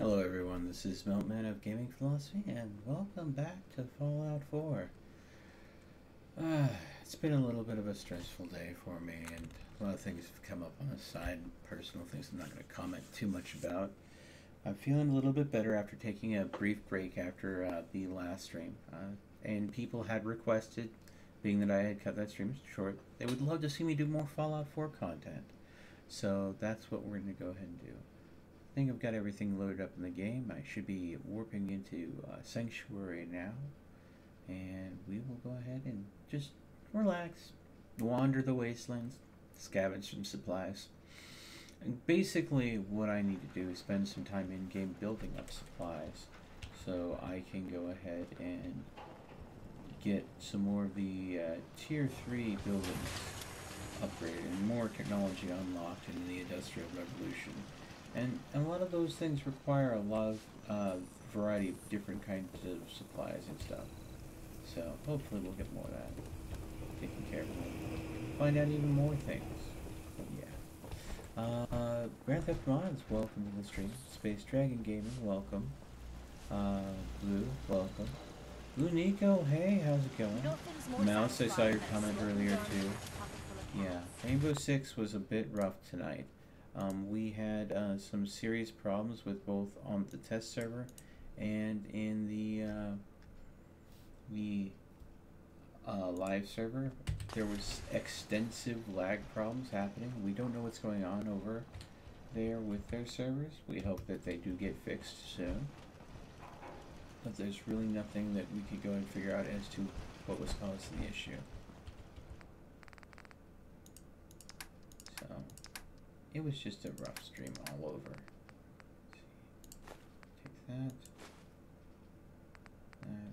Hello everyone, this is Meltman of Gaming Philosophy, and welcome back to Fallout 4. It's been a little bit of a stressful day for me, and a lot of things have come up on the side, personal things I'm not going to comment too much about. I'm feeling a little bit better after taking a brief break after the last stream, and people had requested, being that I had cut that stream short, they would love to see me do more Fallout 4 content. So that's what we're going to go ahead and do. I think I've got everything loaded up in the game. I should be warping into Sanctuary now, and we will go ahead and just relax, wander the wastelands, scavenge some supplies. And basically what I need to do is spend some time in game building up supplies so I can go ahead and get some more of the tier 3 buildings upgraded and more technology unlocked in the Industrial Revolution. And a lot of those things require a lot of variety of different kinds of supplies and stuff. So hopefully we'll get more of that taken care of. Find out even more things. But yeah. Grand Theft Mods, welcome to the stream. Space Dragon Gaming, welcome. Blue, welcome. Blue Nico, hey, how's it going? Mouse, I saw your comment earlier too. Yeah, Rainbow Six was a bit rough tonight. We had some serious problems with both on the test server and in the live server. There was extensive lag problems happening. We don't know what's going on over there with their servers. We hope that they do get fixed soon. But there's really nothing that we could go and figure out as to what was causing the issue. So it was just a rough stream all over. Take that. That.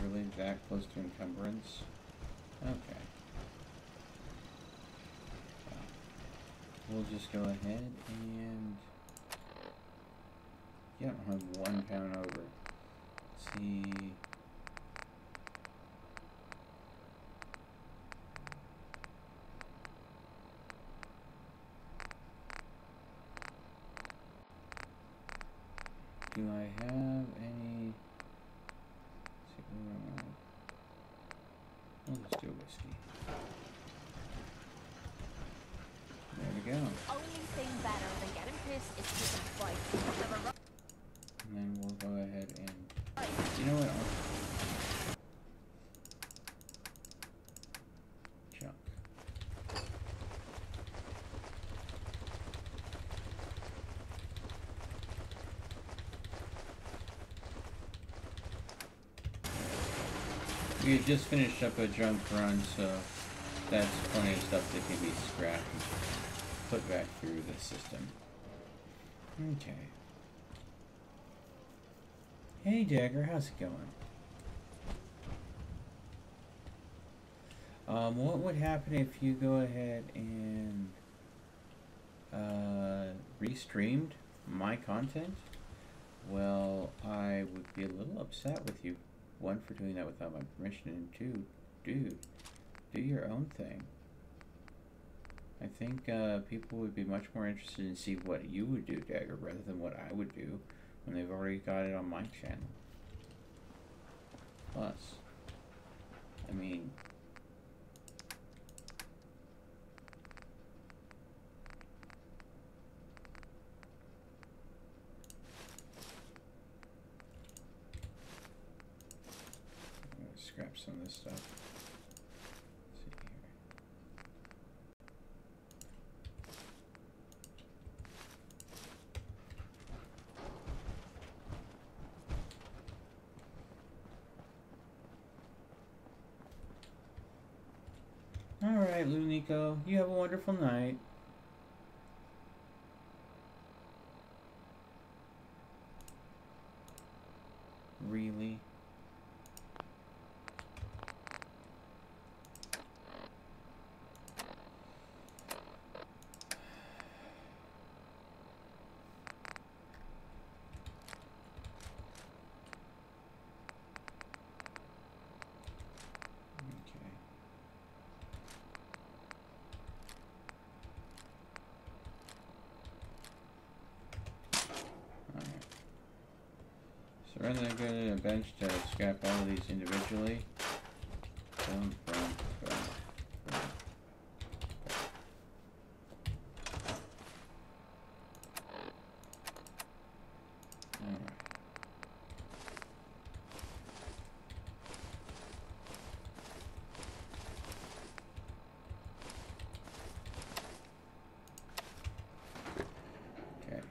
Really that close to encumbrance? Okay. We'll just go ahead and yeah, I'll have 1 pound over. Let's see. Do I have any? We'll just do a whiskey. There we go. Only thing better than getting pissed is taking a bite. And then we'll go ahead and... You know what? Junk. We had just finished up a junk run, so that's plenty of stuff that can be scrapped and put back through the system. Okay. Hey Dagger, how's it going? What would happen if you go ahead and restreamed my content? Well, I would be a little upset with you. 1, for doing that without my permission, and 2, dude, do your own thing. I think people would be much more interested in see what you would do, Dagger, rather than what I would do when they've already got it on my channel. Plus, I mean, scrap some of this stuff. Let's see here. Alright, Lunico, you have a wonderful night. Really? Rather than go to a bench to scrap all of these individually. Boom, boom, boom, boom. Alright. Okay.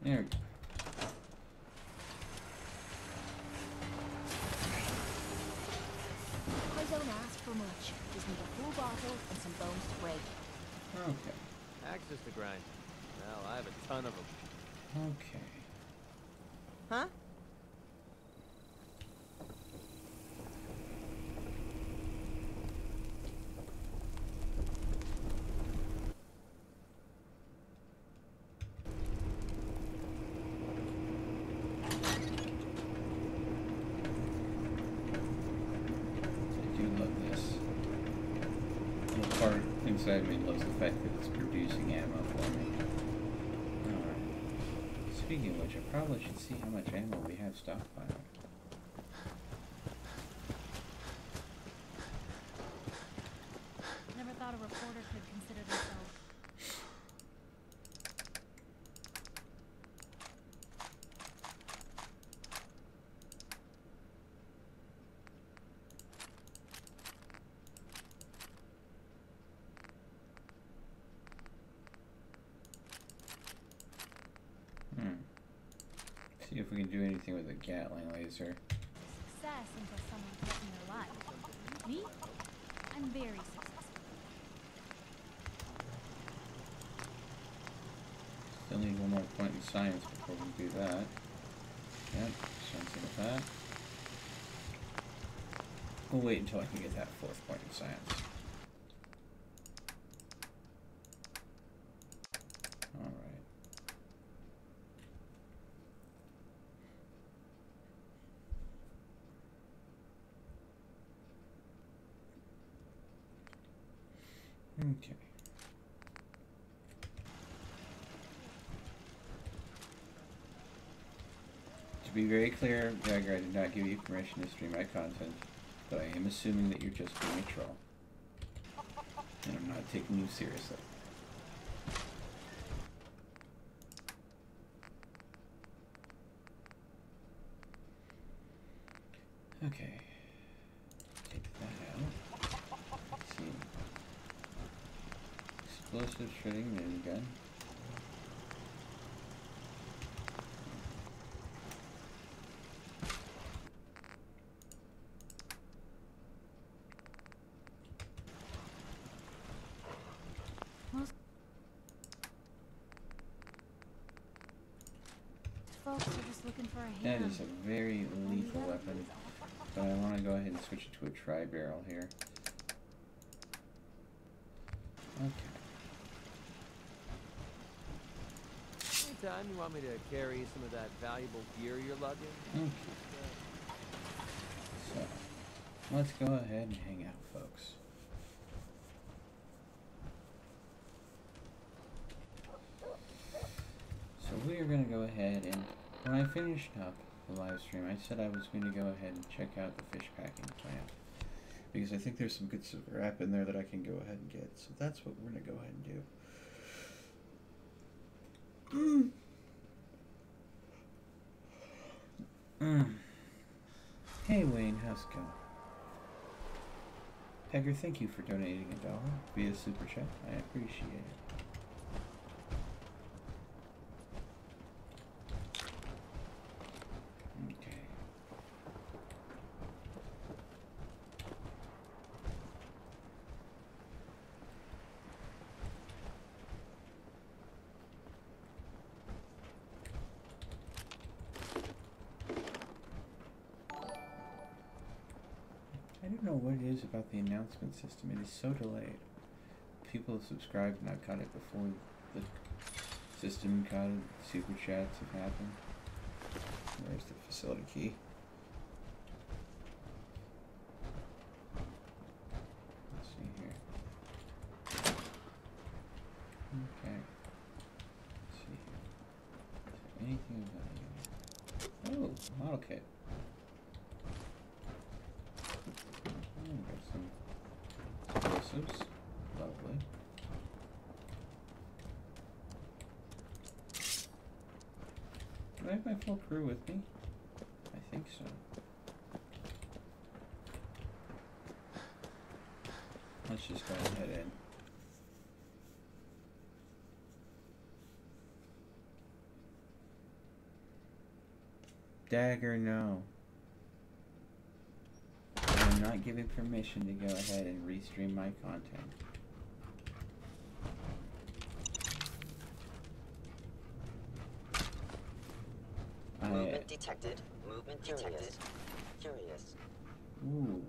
There we go. I don't ask for much. Just need a full bottle and some bones to break. Okay. Axes to grind. Well, I have a ton of them. Okay. Huh? I do love this. Little part inside me loves the fact that it's producing ammo for me. Alright. Speaking of which, I probably should see how much ammo we have stockpiled. Never thought a reporter could consider themselves. See if we can do anything with a Gatling laser. Success until someone threatened their life. Me? I'm very successful. Still need one more point in science before we do that. Yep, something with that. We'll wait until I can get that fourth point in science. Alright. Okay. To be very clear, Jagger, I did not give you permission to stream my content, but I am assuming that you're just being a troll. And I'm not taking you seriously. Okay. Take that out. Let's see. Explosive shredding minigun. Most folks are just looking for a hand. That is a very lethal weapon, but I want to go ahead and switch it to a tri-barrel here. Okay. Anytime you want me to carry some of that valuable gear you're lugging? Okay. So, let's go ahead and hang out, folks. So we are going to go ahead and, when I finished up the live stream, I said I was going to go ahead and check out the fish packing plant. Because I think there's some good scrap in there that I can go ahead and get. So that's what we're going to go ahead and do. Hey Wayne, how's it going? Pegger, thank you for donating $1 via Super Chat. I appreciate it. Okay. I don't know what it is about the announcement system. It is so delayed. People have subscribed and I've got it before the system got it. Super chats have happened. Where's the facility key? Oh, model kit. Oh, got some explosives. Lovely. Do I have my full crew with me? I think so. Let's just go ahead in. Dagger, no. I'm not giving permission to go ahead and restream my content. Movement detected. Movement detected. Curious. Ooh.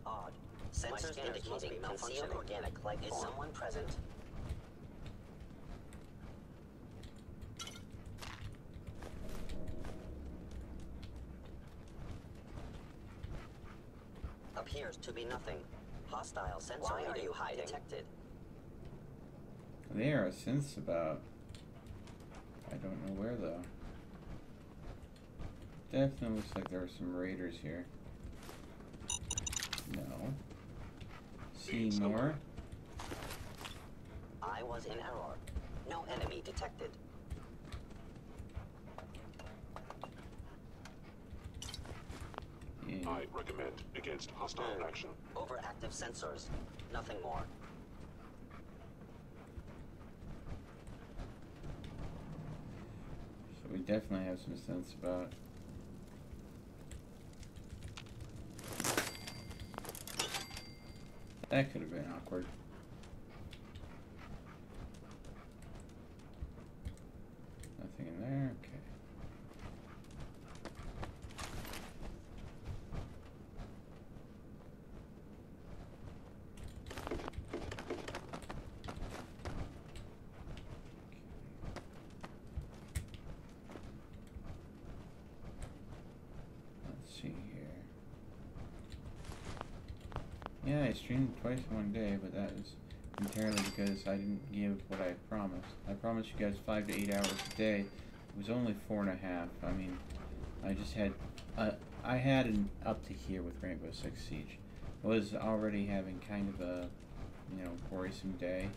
Odd. Sensors indicating concealed organic life form. Is someone present? Appears to be nothing. Hostile sensor. Why are you hiding? Detected. There are synths about. I don't know where though. Definitely looks like there are some raiders here. No. Seymour. I was in error. No enemy detected. Yeah. I recommend against hostile action. Overactive sensors. Nothing more. So we definitely have some sense about. That could have been awkward. Nothing in there, okay. Let's see here. Yeah, I streamed twice in one day, but that is entirely because I didn't give what I promised. I promised you guys 5 to 8 hours a day. It was only 4.5. I mean, I just had, I had an up to here with Rainbow Six Siege. I was already having kind of a, you know, worrisome day,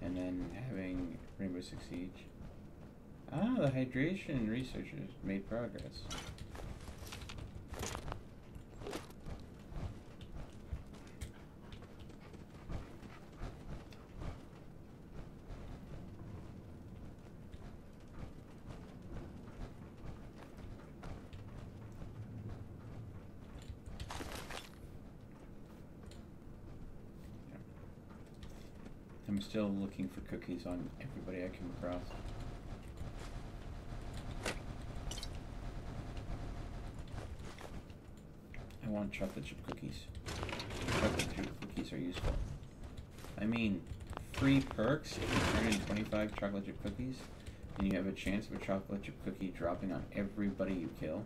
and then having Rainbow Six Siege. Ah, the hydration researchers made progress. I'm still looking for cookies on everybody I come across. I want chocolate chip cookies. Chocolate chip cookies are useful. I mean, free perks if you turn in 25 chocolate chip cookies, and you have a chance of a chocolate chip cookie dropping on everybody you kill.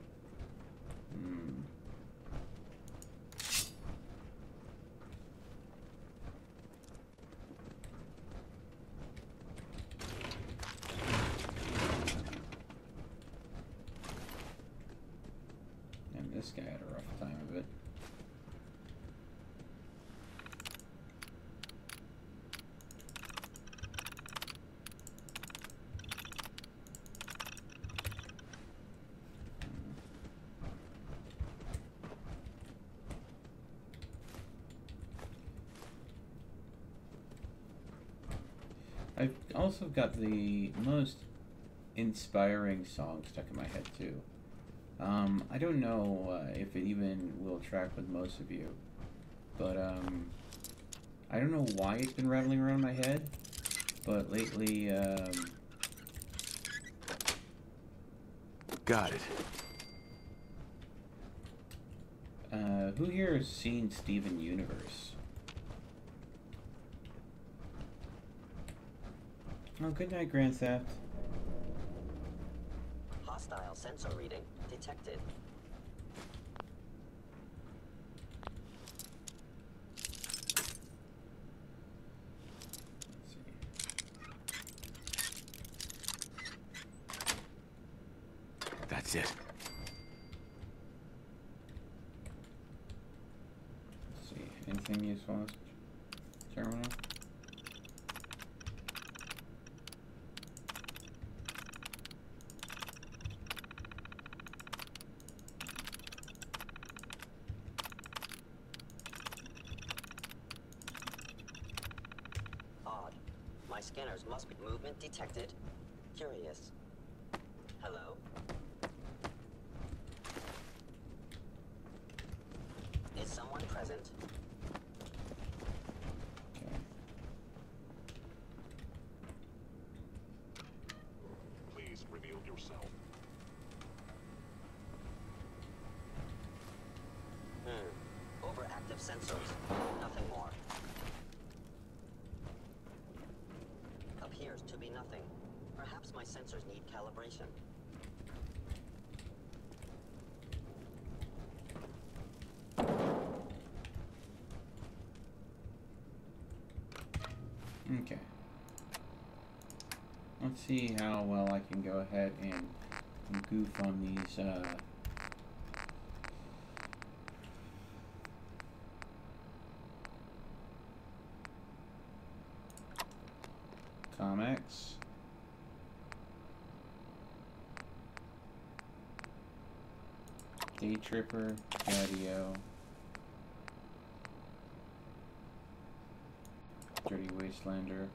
And this guy had a rough time of it. I've also got the most inspiring song stuck in my head too. I don't know if it even will track with most of you, but I don't know why it's been rattling around my head, but lately Got it. who here has seen Steven Universe? Oh, good night, Grand Theft. Hostile sensor reading detected. Shit. Let's see. Anything useful in this terminal? Odd. My scanners must be movement detected. Curious. Hello? Is someone present? Okay. Please reveal yourself. Overactive sensors. Nothing more. Appears to be nothing. Perhaps my sensors need calibration. Okay. Let's see how well I can go ahead and goof on these, comics. Day Tripper, Patio, Dirty Wastelander.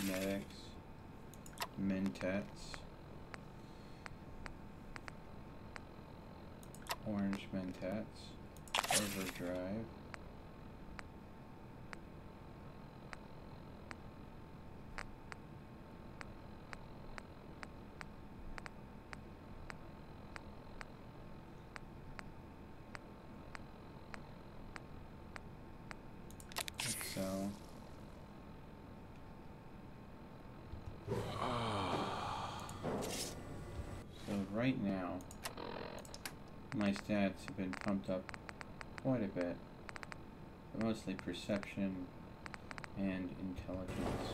Medics, Mentets, Orange Mentets, Overdrive, Excel. So right now, my stats have been pumped up quite a bit, but mostly perception and intelligence.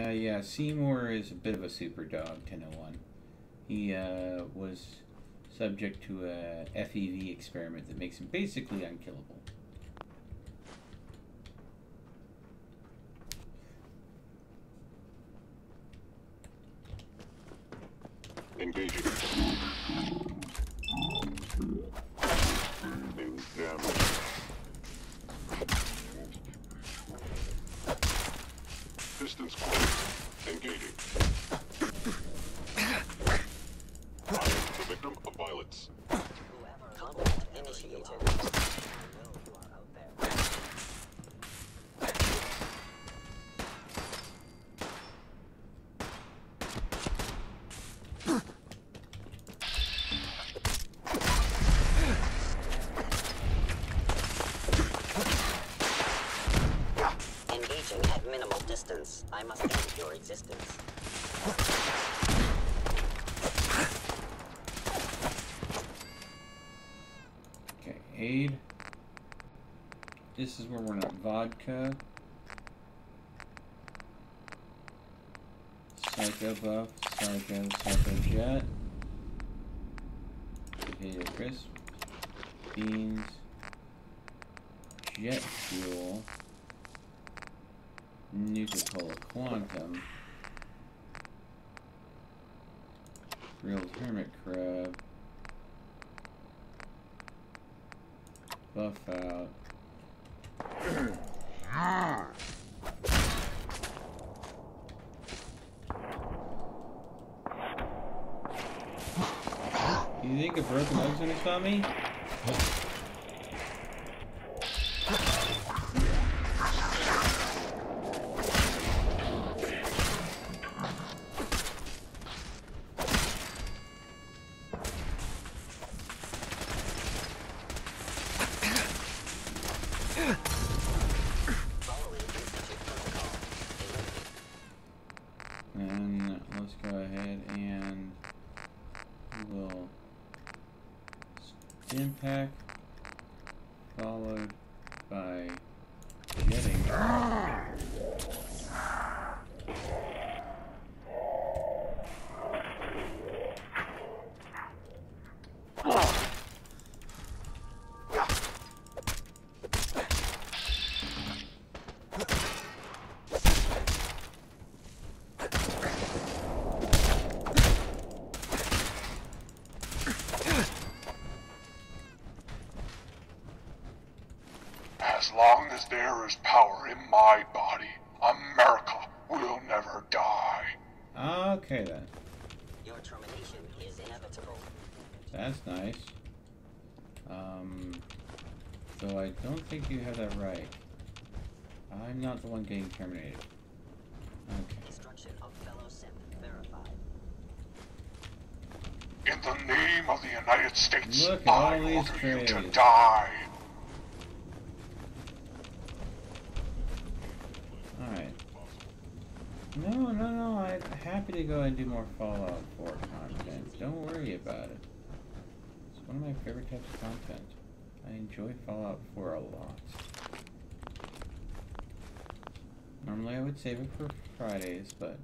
Yeah, Seymour is a bit of a super dog, 1001. He was subject to a FEV experiment that makes him basically unkillable. Engaging. Damage. Distance close. Engaging. The victim of violence. Whoever combat initiated. I know you are out there. Engaging at minimal distance. I must end your existence. Okay, aid. This is where we're not vodka. Psycho buff, Psycho jet. Potato crisp. Beans. jet fuel, Nuka-Cola Quantum, grilled hermit crab, buff out. You think a broken leg's gonna stop me? And let's go ahead and we'll Stimpak followed by jetting. As long as there is power in my body, America will never die. Okay then. Your termination is inevitable. That's nice. So I don't think you have that right. I'm not the one getting terminated. Okay. Destruction of fellow synth verified. In the name of the United States, Look at all I these order you to trays. die. Alright. No, I'm happy to go and do more Fallout 4 content. Don't worry about it. It's one of my favorite types of content. I enjoy Fallout 4 a lot. Normally I would save it for Fridays, but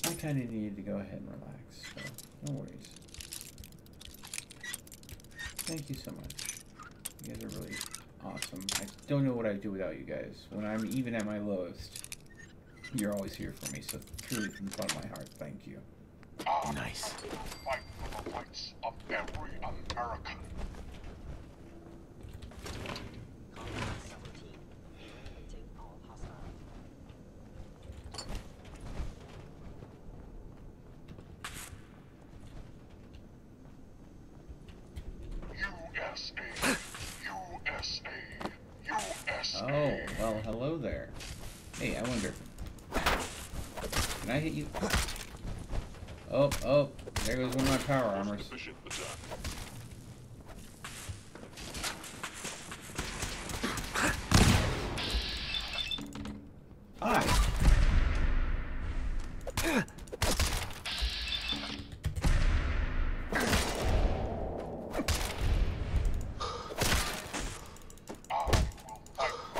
I kind of needed to go ahead and relax, so no worries. Thank you so much. You guys are really awesome. I don't know what I'd do without you guys. When I'm even at my lowest, you're always here for me, so truly from the bottom of my heart, thank you. Nice. Fight for the rights of every American. Combat subroutine. Eliminating all hostiles. USA. USA. USA. Oh, well, hello there. Hey, I wonder. Can I hit you? Oh, there goes one of my power armors. Efficient attack. Hi.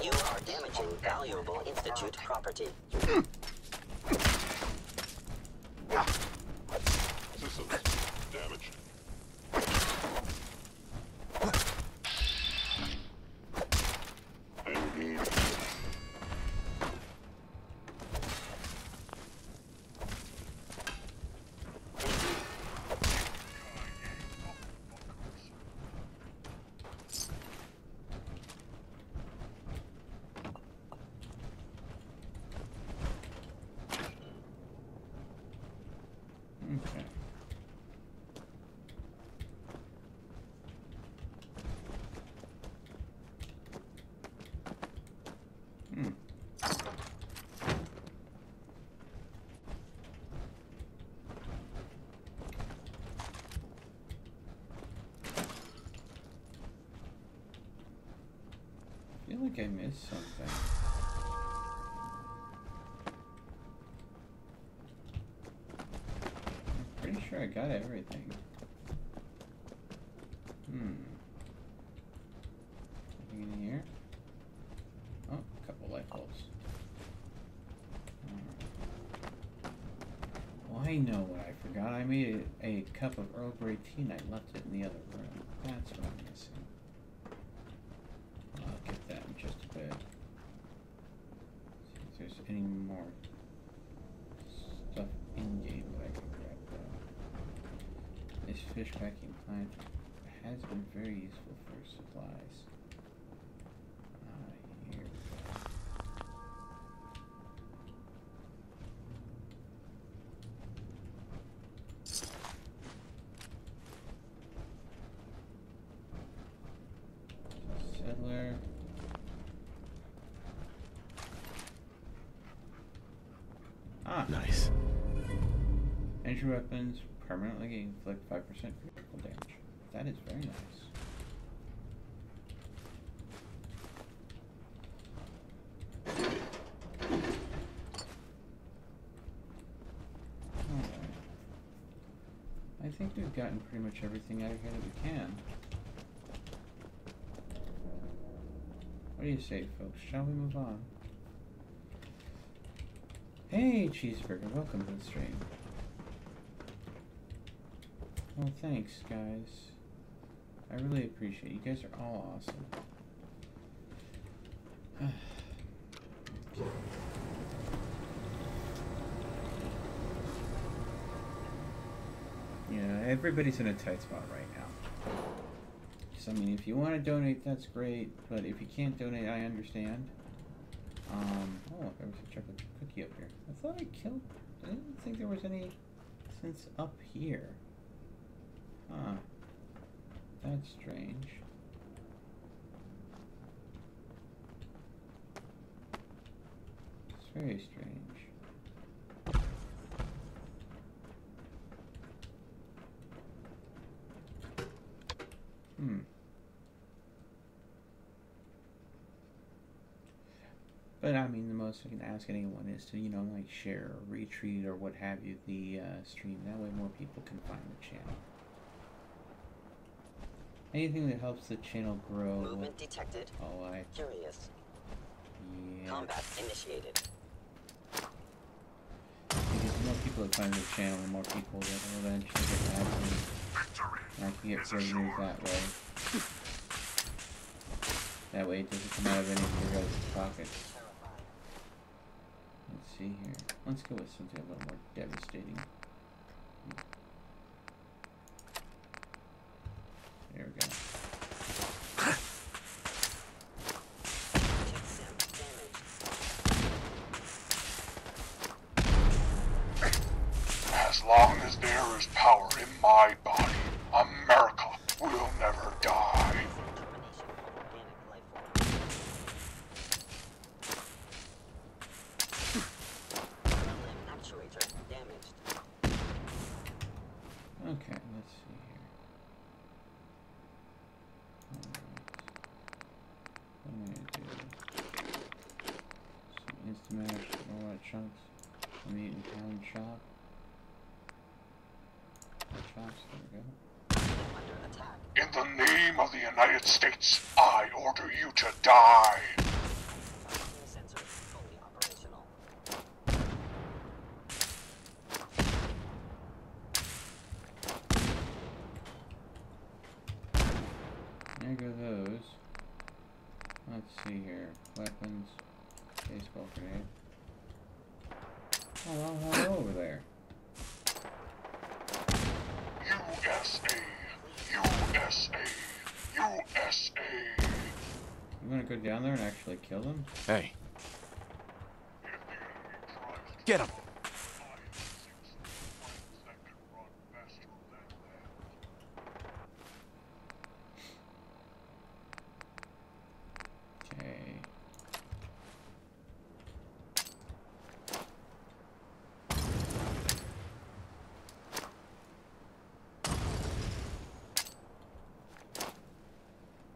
You are damaging valuable Institute property. Systems damaged. I need. Okay. I feel like I missed something. I'm pretty sure I got everything. Anything in here? Oh, a couple light bulbs. Well, I know what I forgot. I made a cup of Earl Grey tea and I left it in the other room. That's what I'm missing. I'll get that in just a bit. See if there's any more stuff in game that I can grab though. This fish packing plant has been very useful for supplies. Here we go. Settler. Ah, Nice. entry weapons permanently inflict 5% critical damage. That is very nice. Alright. I think we've gotten pretty much everything out of here that we can. What do you say, folks? Shall we move on? Hey, Cheeseburger, welcome to the stream. Well, thanks, guys. I really appreciate it. You guys are all awesome. Yeah, everybody's in a tight spot right now. So, I mean, if you want to donate, that's great. But if you can't donate, I understand. Oh, there was a chocolate cookie up here. I thought I killed... I didn't think there was any since up here. Huh. That's strange. It's very strange. Hmm. But I mean, the most I can ask anyone is to, you know, like share or retweet or what have you the stream. That way more people can find the channel. Anything that helps the channel grow. Movement detected. Oh, Curious. yeah. Combat initiated. Because the more people that find the channel, the more people that will eventually get ads and I can get revenue that way. That way it doesn't come out of any of your guys' pockets. Let's see here. Let's go with something a little more devastating. There we go. As long as there is power in my body, America will never die. Okay, let's see here. Alright. What am I gonna do? Some instant mash, roll out chunks, meat and pound chop. Chops, there we go. In the name of the United States, I order you to die. Sensor fully operational. There go those. Let's see here. Weapons. Baseball grenade. Oh, well, hello over there. USA, USA, USA. You wanna go down there and actually kill them? Hey. Get him. Okay.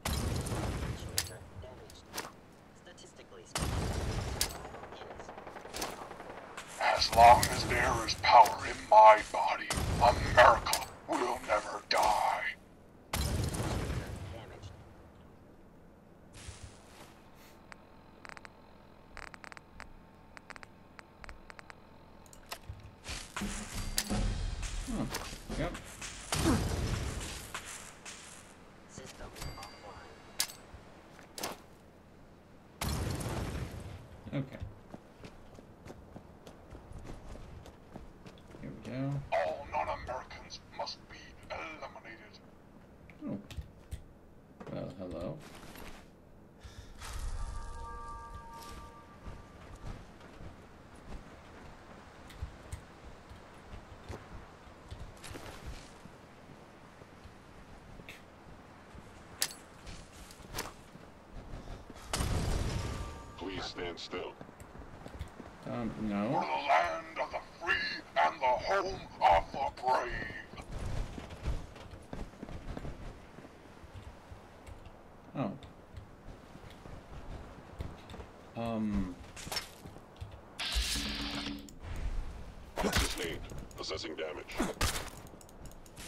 Actuator damaged. Statistically speaking, As long as there is power in my body, America will never die. damaged. Oh, yep. System offline. Oh. Well, hello. Please stand still. No. For the land of the free and the home of the brave. Oh. Sustained. Assessing damage.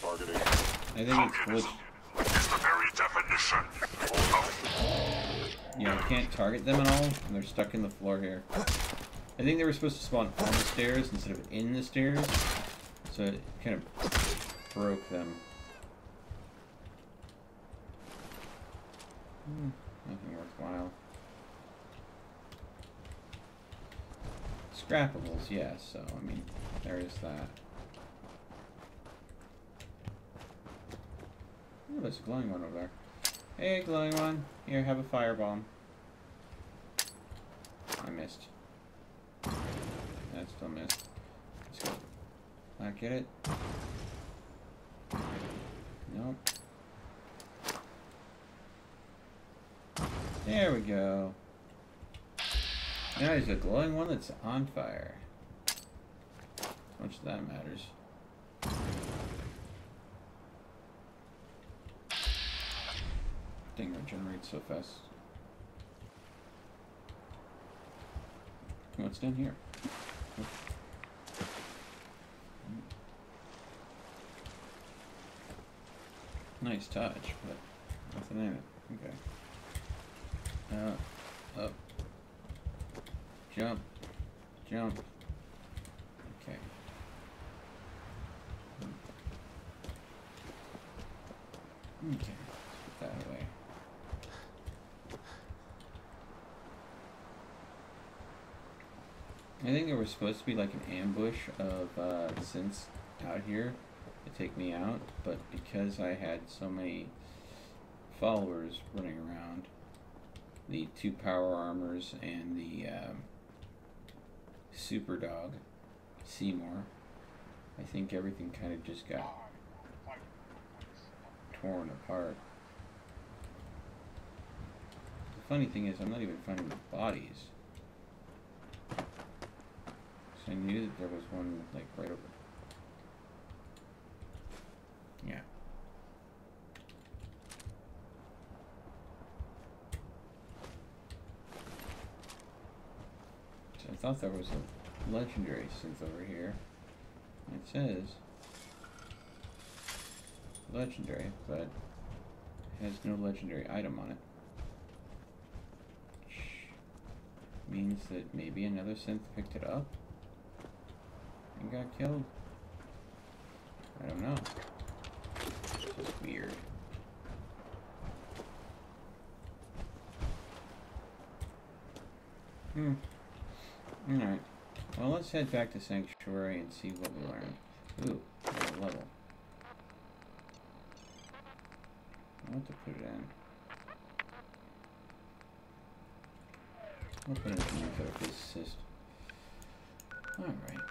Targeting. I think it's glitched. Is the very definition of... Yeah, I can't target them at all, and they're stuck in the floor here. I think they were supposed to spawn on the stairs instead of in the stairs, so it kind of broke them. Nothing worthwhile. Scrappables, yes, so, I mean, there is that. Oh, there's a glowing one over there. Hey, glowing one. Here, have a firebomb. I missed. I still missed. Let's go. Not get it? Nope. There we go. Now there's a glowing one that's on fire. As much as that matters. Thing regenerates so fast. What's down here? Nice touch, but nothing in it. Okay. Up. Jump. Jump. Okay. Okay. Let's put that away. I think there was supposed to be like an ambush of synths out here to take me out, but because I had so many followers running around, the 2 power armors and the super dog, Seymour, I think everything kind of just got torn apart. The funny thing is, I'm not even finding the bodies. So I knew that there was one, like, right over. Yeah. So I thought there was a legendary synth over here. It says legendary, but has no legendary item on it. Which means that maybe another synth picked it up and got killed. I don't know. It's just weird. Alright. Well, let's head back to Sanctuary and see what we learned. Ooh, there's a level. I want to put it in. I'll put it in for the physicist. Alright.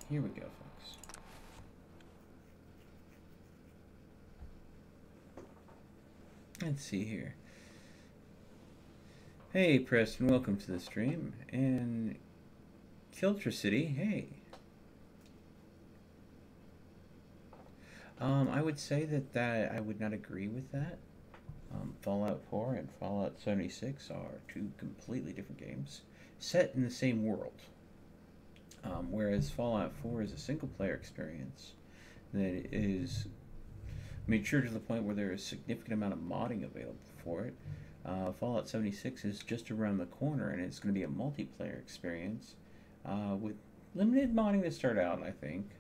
Here we go, folks. Let's see here. Hey, Preston, welcome to the stream. And Kiltricity, hey. I would say that I would not agree with that. Fallout 4 and Fallout 76 are 2 completely different games set in the same world. Whereas Fallout 4 is a single-player experience that is mature to the point where there is a significant amount of modding available for it. Fallout 76 is just around the corner, and it's going to be a multiplayer experience with limited modding to start out, I think.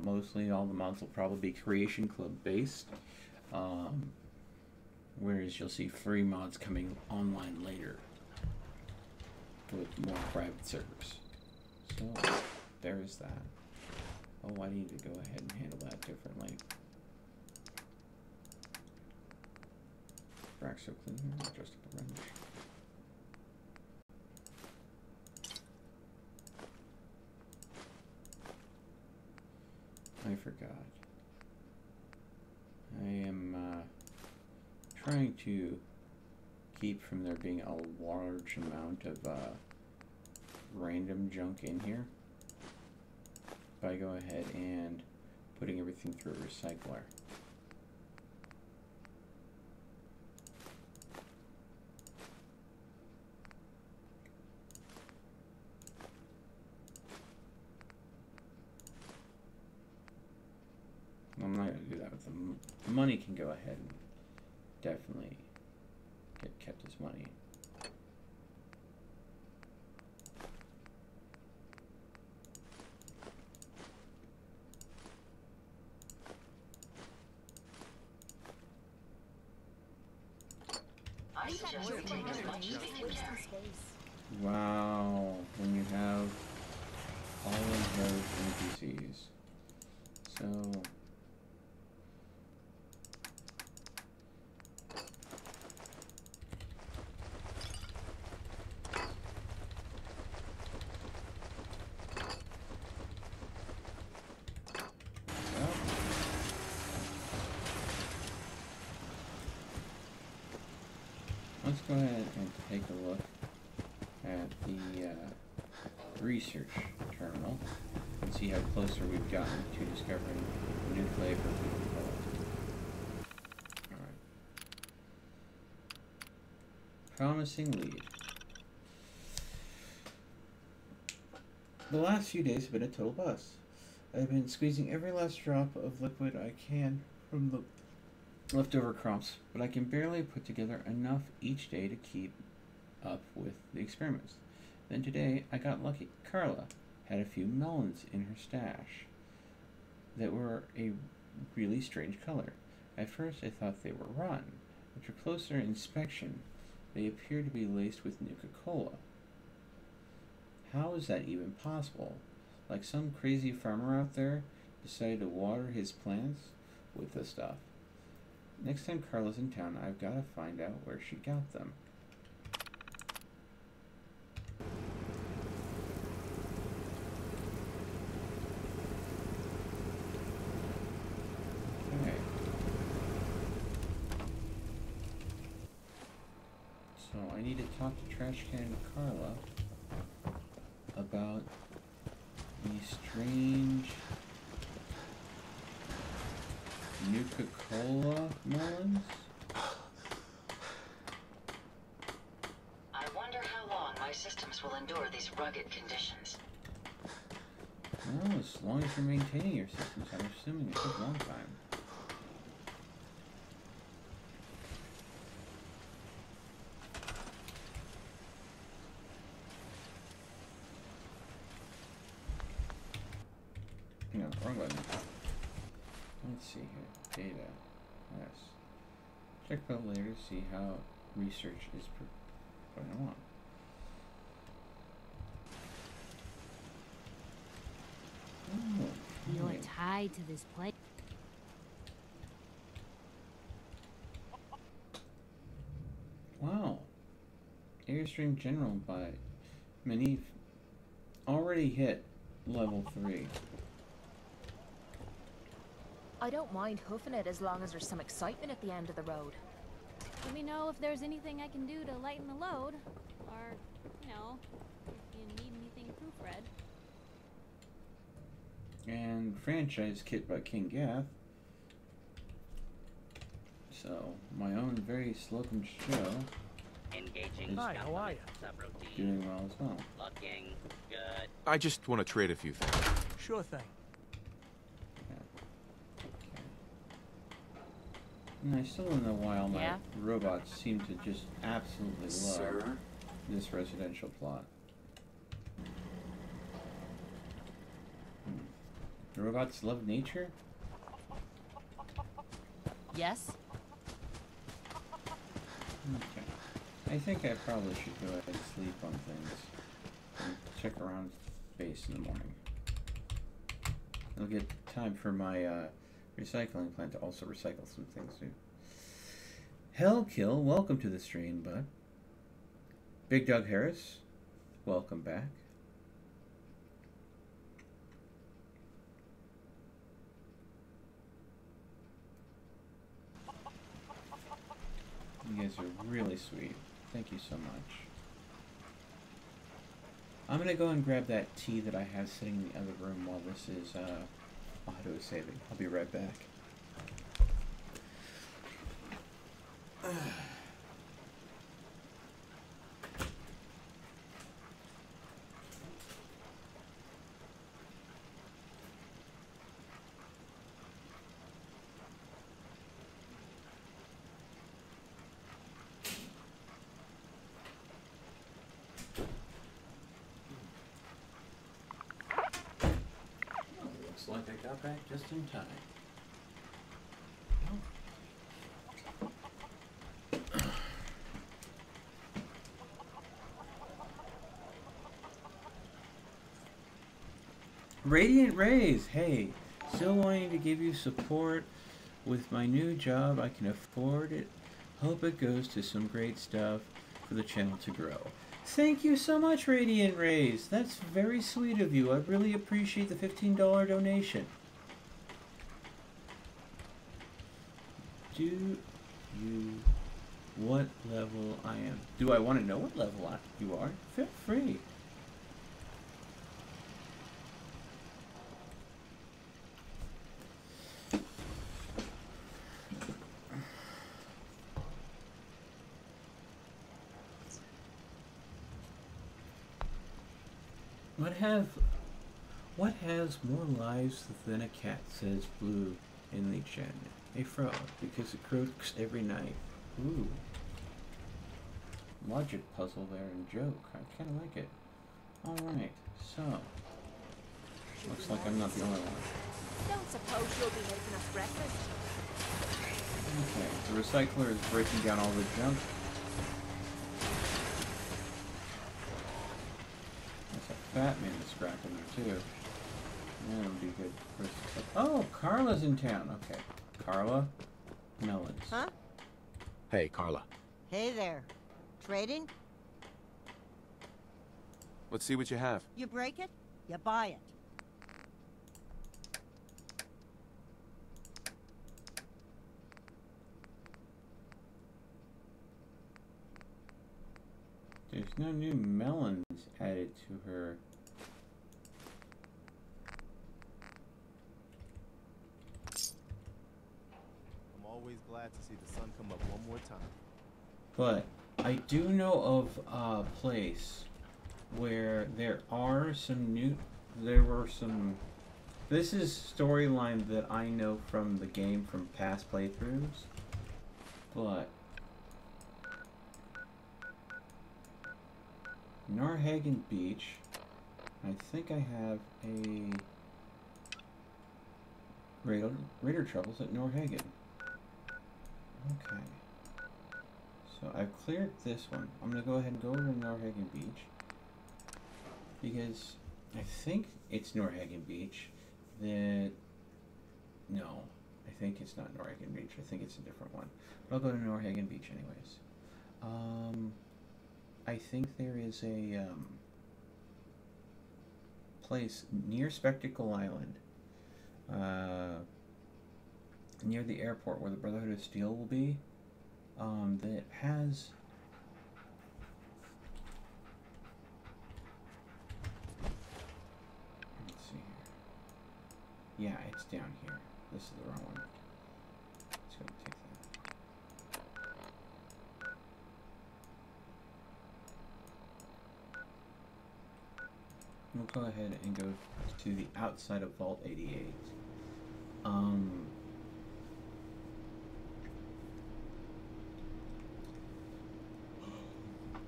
Mostly all the mods will probably be Creation Club based, whereas you'll see free mods coming online later with more private servers. So there is that. Oh, I need to go ahead and handle that differently. Braxo cleaner, adjustable wrench. I forgot. I am trying to keep from there being a large amount of random junk in here by go ahead and putting everything through a recycler. I'm not going to do that with the money. Can go ahead and definitely get kept as money. Wow, when you have all of those NPCs. So let's go ahead and take a look at the research terminal and see how closer we've gotten to discovering a new flavor of Pip-Boy. Alright. Promising lead. The last few days have been a total bust. I've been squeezing every last drop of liquid I can from the leftover crops, but I can barely put together enough each day to keep up with the experiments. Then today, I got lucky. Carla had a few melons in her stash that were a really strange color. At first, I thought they were rotten. After closer inspection, they appeared to be laced with Nuka-Cola. How is that even possible? Like some crazy farmer out there decided to water his plants with the stuff. Next time Carla's in town, I've got to find out where she got them. Okay. So I need to talk to Trash Can Carla about these strange Nuka-Cola melons? I wonder how long my systems will endure these rugged conditions. Well, as long as you're maintaining your systems, I'm assuming it took a long time. No, wrong button. Let's see here. Data. Yes. Check out later to see how research is going along. Oh, You're okay. tied to this place. Wow. Airstream General by Manif already hit level 3. I don't mind hoofing it as long as there's some excitement at the end of the road. Let me know if there's anything I can do to lighten the load. Or, you know, if you need anything proofread. And franchise kit by King Gath. So, my own very slocum show Engaging. Hi, how are you? Subroutine. doing well as well. Looking good. I just want to trade a few things. Sure thing. And I still don't know why all my Yeah? robots seem to just absolutely love this residential plot. The robots love nature? Yes? Okay. I think I probably should go ahead and sleep on things and check around base in the morning. It'll get time for my recycling plant to also recycle some things too. Hellkill, welcome to the stream, bud. Big Doug Harris, welcome back. You guys are really sweet. Thank you so much. I'm gonna go and grab that tea that I have sitting in the other room while this is auto-saving. I'll be right back. Like I got back just in time. Radiant Rays, hey, still wanting to give you support with my new job. I can afford it. Hope it goes to some great stuff for the channel to grow. Thank you so much, Radiant Rays. That's very sweet of you. I really appreciate the $15 donation. Do you... what level I am? Do I want to know what level you are? Feel free. What has more lives than a cat, says Blue in the chat. A frog, because it croaks every night. Ooh. Logic puzzle there and joke. I kinda like it. Alright, so. Looks like I'm not the only one. Don't suppose you'll be making us breakfast? Okay, the recycler is breaking down all the junk. There's a fat man scrap in there too. That would be good. Oh, Carla's in town. Okay. Carla, melons. Huh? Hey, Carla. Hey there. Trading? Let's see what you have. You break it, you buy it. There's no new melons added to her. Always glad to see the sun come up one more time. But I do know of a place where there were some this is storyline that I know from the game from past playthroughs, but Norhagen Beach, I think I have a Raider Troubles at Norhagen. Okay, so I've cleared this one. I'm going to go ahead and go over to Norhagen Beach, because I think it's Norhagen Beach that... No, I think it's not Norhagen Beach. I think it's a different one. But I'll go to Norhagen Beach anyways. I think there is a place near Spectacle Island, near the airport where the Brotherhood of Steel will be, that has... Let's see here. Yeah, it's down here. This is the wrong one. Let's go take that. We'll go ahead and go to the outside of Vault 88.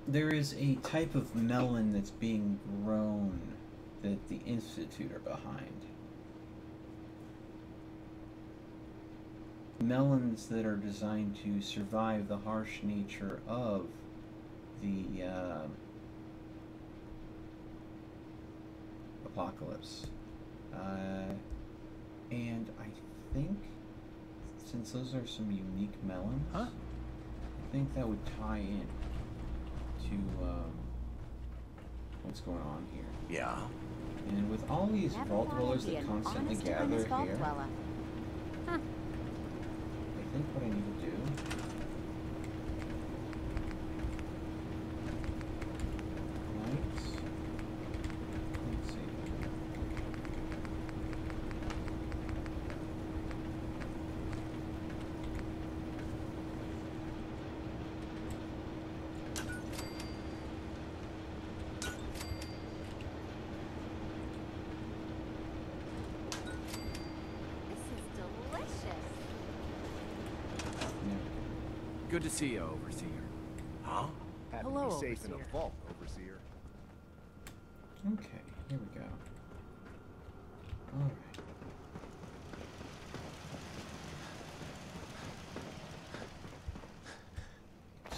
There is a type of melon that's being grown that the Institute are behind. Melons that are designed to survive the harsh nature of the apocalypse. And I think, since those are some unique melons, think that would tie in to what's going on here. Yeah. And with all these vault dwellers that constantly gather here, I think what I need to do lights. Let's see. Good to see you, Overseer. Huh? Happy Hello, to be safe in a Overseer. vault, Overseer. Okay, here we go. Alright.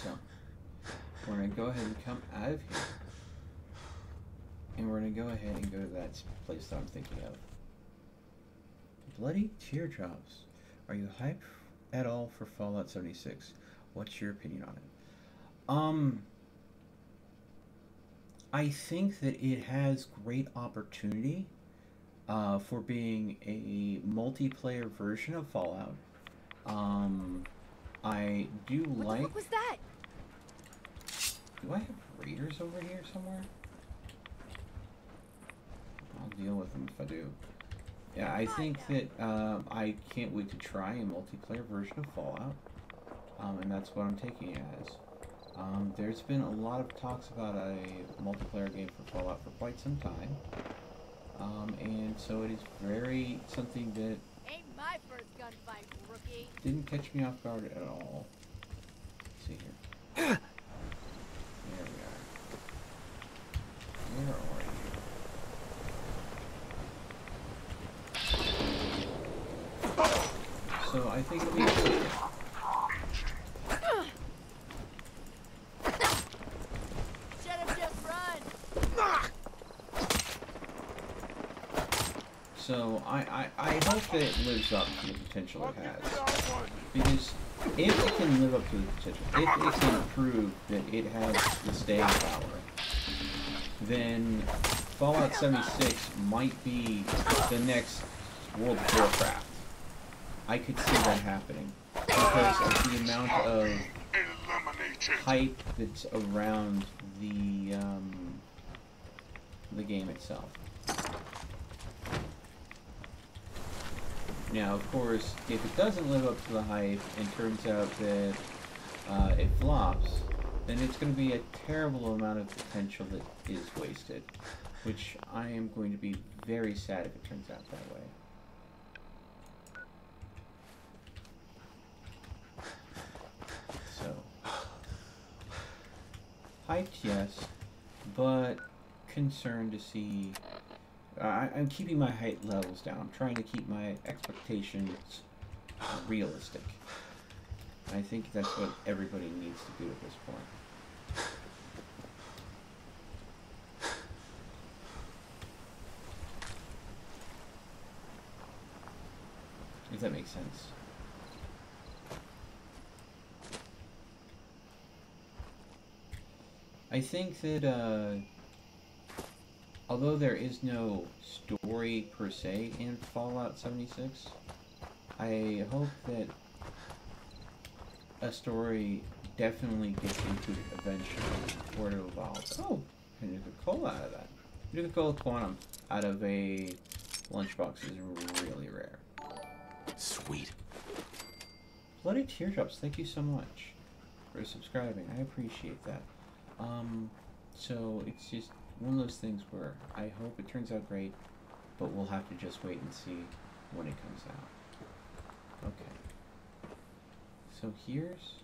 So, we're going to go ahead and come out of here. And we're going to go ahead and go to that place that I'm thinking of. Bloody teardrops. Are you hyped at all for Fallout 76? What's your opinion on it? I think that it has great opportunity for being a multiplayer version of Fallout. I do like... What was that? Do I have raiders over here somewhere? I'll deal with them if I do. Yeah, I think that I can't wait to try a multiplayer version of Fallout. And that's what I'm taking it as. There's been a lot of talks about a multiplayer game for Fallout for quite some time. And so it is very something that Ain't my first gunfight, rookie. didn't catch me off guard at all. Let's see here. There we are. Where are you? So I think it'll be interesting. Should have just run. So I hope that it lives up to the potential it has. Because if it can live up to the potential, if it can prove that it has the staying power, then Fallout 76 might be the next World of Warcraft. I could see that happening because of the amount of hype that's around the game itself. Now, of course, if it doesn't live up to the hype and turns out that it flops, then it's going to be a terrible amount of potential that is wasted, which I am going to be very sad if it turns out that way. So, hyped, yes, but concerned to see... I'm keeping my height levels down. I'm trying to keep my expectations realistic. I think that's what everybody needs to do at this point. If that makes sense. I think that, although there is no story per se in Fallout 76, I hope that a story definitely gets included eventually, or it evolves. Oh, Nuka-Cola out of that. Nuka-Cola Quantum out of a lunchbox is really rare. Sweet. Bloody Teardrops, thank you so much for subscribing. I appreciate that. So it's just one of those things where I hope it turns out great, but we'll have to just wait and see when it comes out. Okay. So here's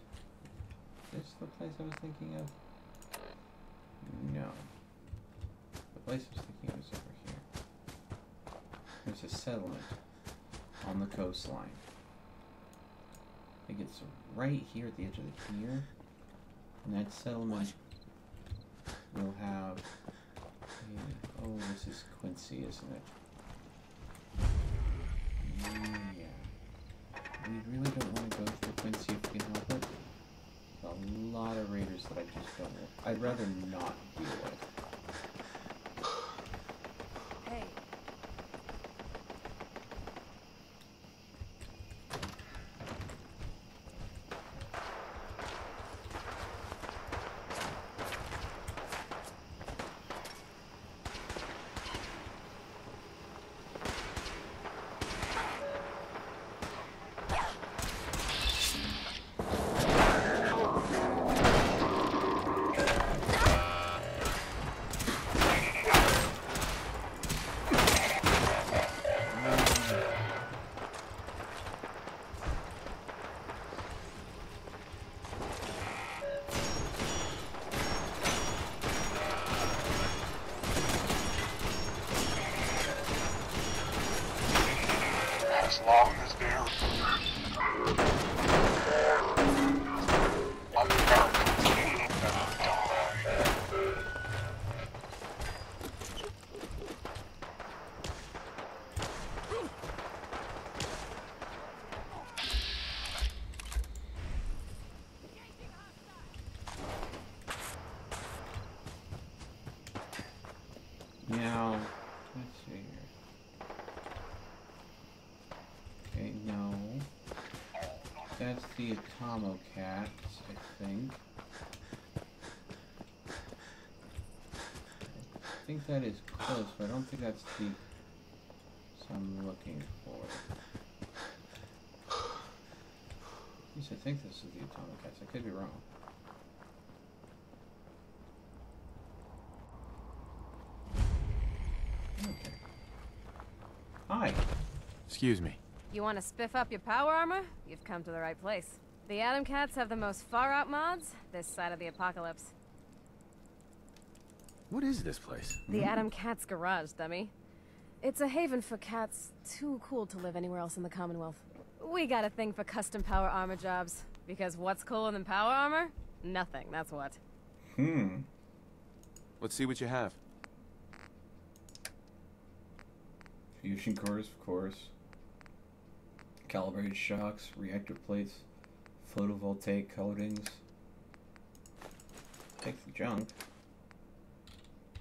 this the place I was thinking of? No. The place I was thinking of is over here. There's a settlement on the coastline. I think it's right here at the edge of the pier. And that settlement will have oh, this is Quincy, isn't it? Yeah. We really don't want to go through Quincy if we can help it. A I'd rather not deal with. Hey. As long as they're America will never die. Now, let's see here. Okay, no. That's the Cats, I think. I think that is close, but I don't think that's the I'm looking for. At least I think this is the Cats. I could be wrong. Okay. Hi. Excuse me. You want to spiff up your power armor? You've come to the right place. The Atom Cats have the most far-out mods this side of the apocalypse. What is this place? The Atom Cats Garage, dummy. It's a haven for cats too cool to live anywhere else in the Commonwealth. We got a thing for custom power armor jobs. Because what's cooler than power armor? Nothing, that's what. Let's see what you have. Fusion cores, of course. Calibrated shocks, reactor plates, photovoltaic coatings. Take the junk.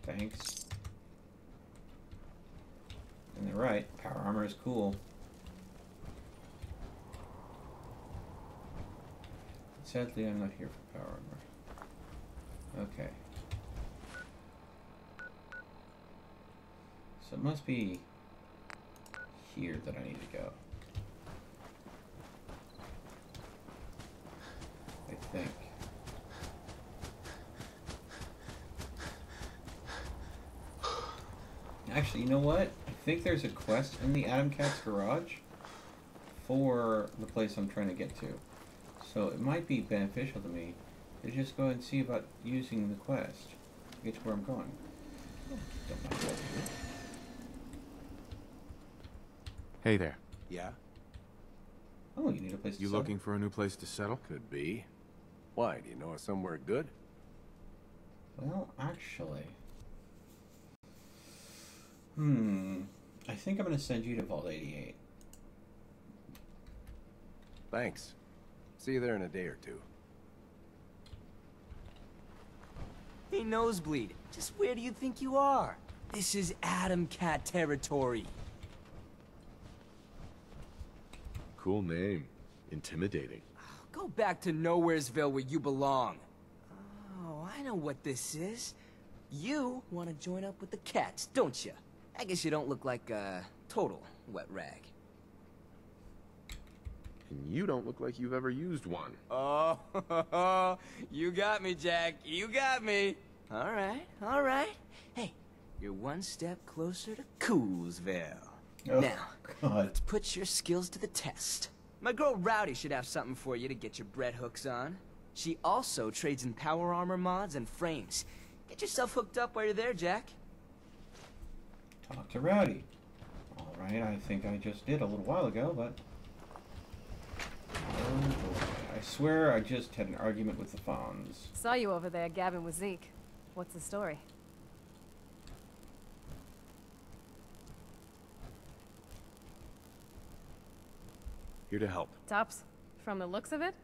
Thanks. And they're right, power armor is cool. Sadly, I'm not here for power armor. Okay. So it must be here that I need to go. I think. Actually, you know what? I think there's a quest in the Atom Cats Garage for the place I'm trying to get to. So it might be beneficial to me to just go and see about using the quest to get to where I'm going. Don't mind that. Hey there. Yeah? Oh, you need a place to You settle? looking for a new place to settle? Could be. Why? Do you know of somewhere good? Well, actually... I think I'm going to send you to Vault 88. Thanks. See you there in a day or two. Hey, Nosebleed. Just where do you think you are? This is Atom Cat territory. Cool name. Intimidating. Go back to Nowheresville where you belong. Oh, I know what this is. You want to join up with the cats, don't you? I guess you don't look like a total wet rag. And you don't look like you've ever used one. Oh, you got me, Jack. You got me. All right, all right. Hey, you're one step closer to Coolsville. Oh, now, God. let's put your skills to the test. My girl Rowdy should have something for you to get your bread hooks on. She also trades in power armor mods and frames. Get yourself hooked up while you're there, Jack. Talk to Rowdy. Alright, I think I just did a little while ago, but... Oh boy. I swear I just had an argument with the Fawns. Saw you over there gabbing with Zeke. What's the story? Here to help. Tops, from the looks of it,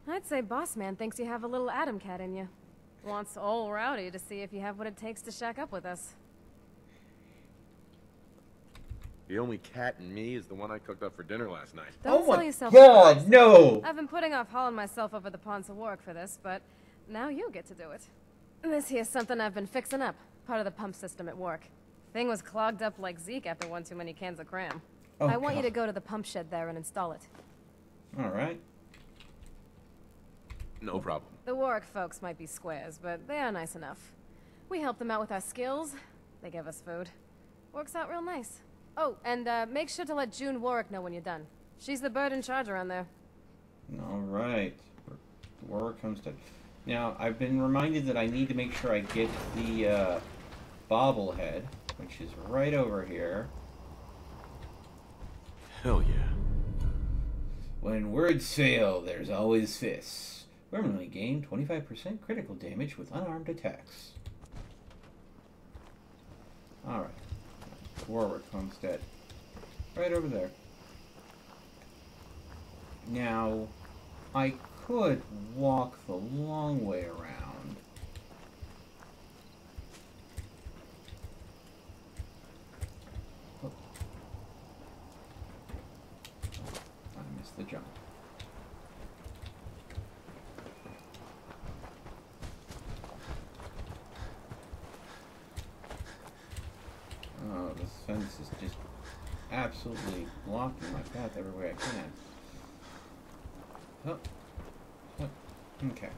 I'd say Boss Man thinks you have a little Atom Cat in you. Wants old Rowdy to see if you have what it takes to shack up with us. The only cat in me is the one I cooked up for dinner last night. Don't Oh sell my yourself God, short. no! I've been putting off hauling myself over the ponds of work for this, but now you get to do it. This here's something I've been fixing up. Part of the pump system at work. Thing was clogged up like Zeke after one too many cans of cram. Oh, I want you God. to go to the pump shed there and install it. Alright. No problem. The Warwick folks might be squares, but they are nice enough. We help them out with our skills. They give us food. Works out real nice. Oh, and make sure to let June Warwick know when you're done. She's the bird in charge around there. Alright. Warwick Homestead. Now, I've been reminded that I need to make sure I get the bobblehead, which is right over here. Hell yeah. When words fail, there's always fists. Permanently gain 25% critical damage with unarmed attacks. Alright. Warwick Homestead. Right over there. Now, I could walk the long way around. Oh. I missed the jump. Oh, this fence is just absolutely blocking my path every way I can. Oh. Oh. Okay.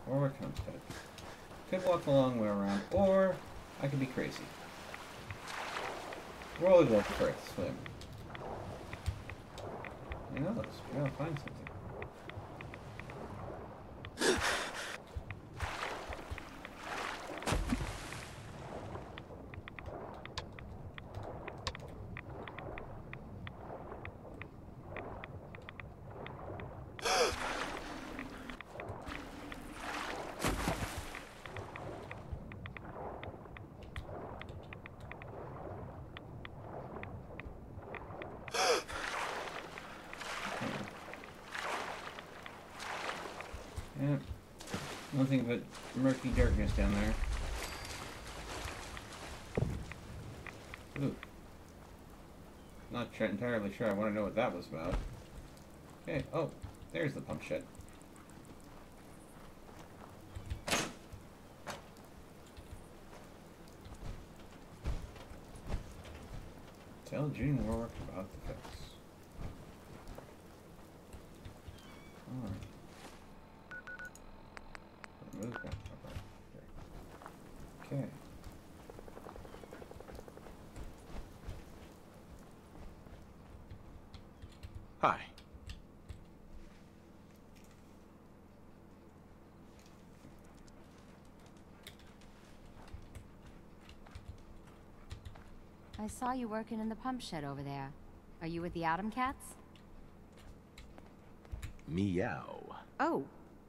Warwick Homestead. Could walk the long way around, or I could be crazy. Roller go for a swim. Who knows? We gotta find something. Yeah, nothing but murky darkness down there. Ooh. Not entirely sure I want to know what that was about. Okay, oh, there's the pump shed. Tell June Warwick about the fix. Alright. Move back up here. Okay. Hi. I saw you working in the pump shed over there. Are you with the Atom Cats? Meow. Oh,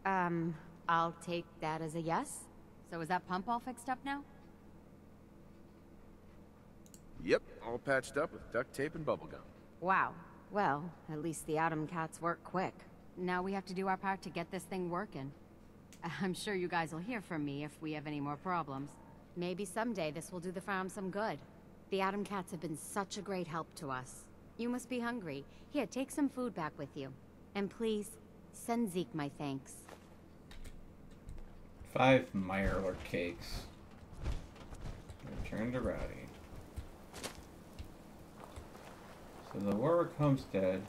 I'll take that as a yes. So is that pump all fixed up now? Yep, all patched up with duct tape and bubblegum. Wow. Well, at least the Atom Cats work quick. Now we have to do our part to get this thing working. I'm sure you guys will hear from me if we have any more problems. Maybe someday this will do the farm some good. The Atom Cats have been such a great help to us. You must be hungry. Here, take some food back with you. And please, send Zeke my thanks. 5 Mirelurk cakes. Return to Rowdy. So the Warwick Homestead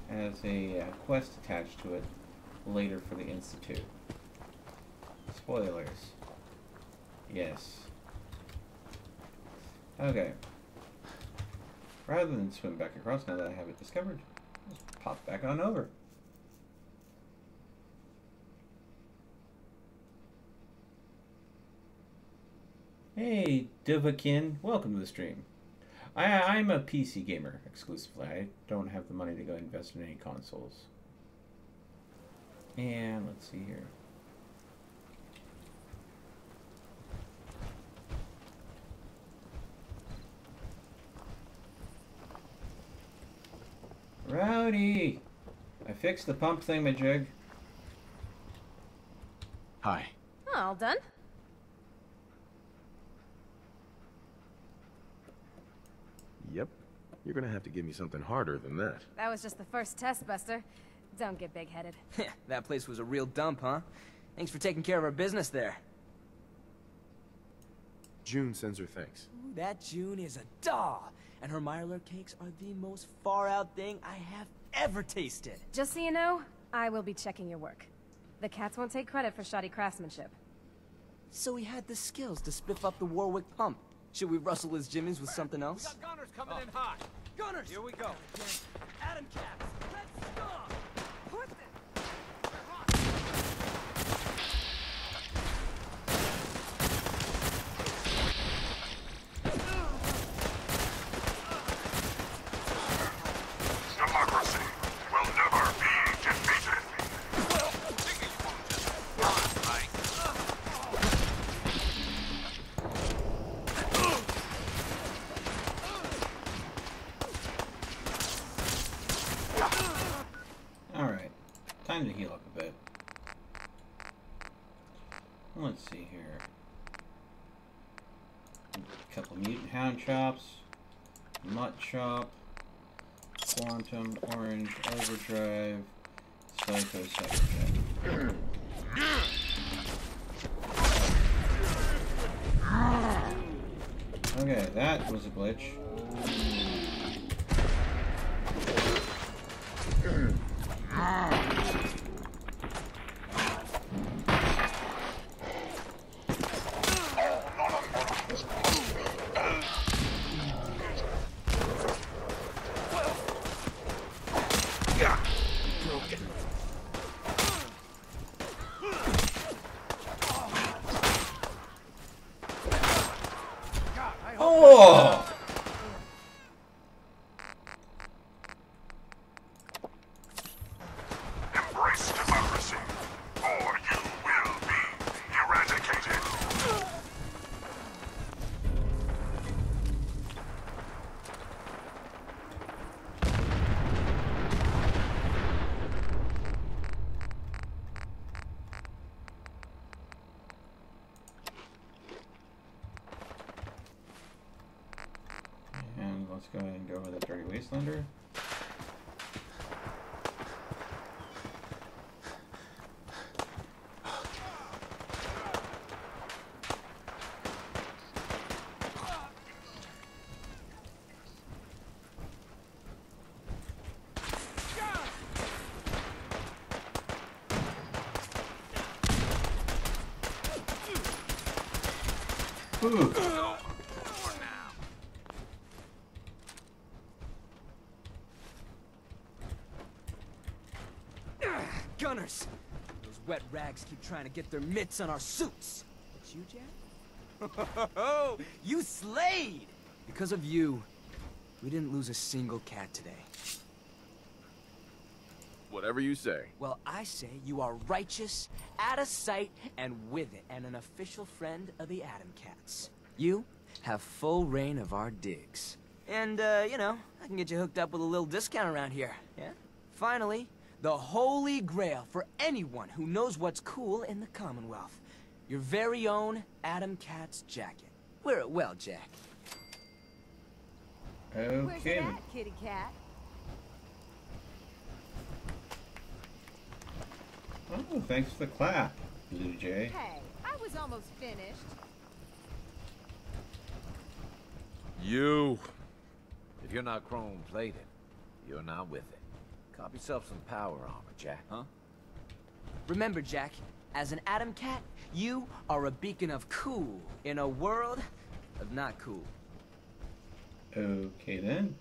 has a quest attached to it later for the Institute. Spoilers. Yes. Okay. Rather than swim back across now that I have it discovered, just pop back on over. Hey, Duvakin, welcome to the stream. I'm a PC gamer exclusively. I don't have the money to go invest in any consoles. And let's see here. Rowdy! I fixed the pump thingamajig. Hi. Oh, all done? Yep. You're gonna have to give me something harder than that. That was just the first test, Buster. Don't get big-headed. That place was a real dump, huh? Thanks for taking care of our business there. June sends her thanks. Ooh, that June is a doll, and her Mylar cakes are the most far-out thing I have ever tasted. Just so you know, I will be checking your work. The cats won't take credit for shoddy craftsmanship. So he had the skills to spiff up the Warwick pump. Should we rustle his jimmies with something else? We got gunners coming in hot. Gunners! Here we go. Adam Caps, let's go! Put Democracy will never be defeated. Alright, time to heal up a bit. Let's see here. A couple mutant hound chops, mutt chop, quantum, orange, overdrive, psycho second. Okay, that was a glitch. Oh! Embrace democracy, or you will be eradicated. And let's go ahead and go over the dirty Wastelander. Ooh. Gunners! Those wet rags keep trying to get their mitts on our suits. It's you, Jack? You slayed! Because of you, we didn't lose a single cat today. Whatever you say. Well, I say you are righteous, out of sight, and with it, and an official friend of the Atom Cats. You have full reign of our digs. And, you know, I can get you hooked up with a little discount around here, yeah? Finally, the holy grail for anyone who knows what's cool in the Commonwealth. Your very own Atom Cat's jacket. Wear it well, Jack. Okay. Where's it at, kitty cat? Oh, thanks for the clap, Blue Jay. Hey, I was almost finished. You. If you're not chrome-plated, you're not with it. Cop yourself some power armor, Jack. Huh? Remember, Jack, as an Atom Cat, you are a beacon of cool in a world of not cool. Okay then.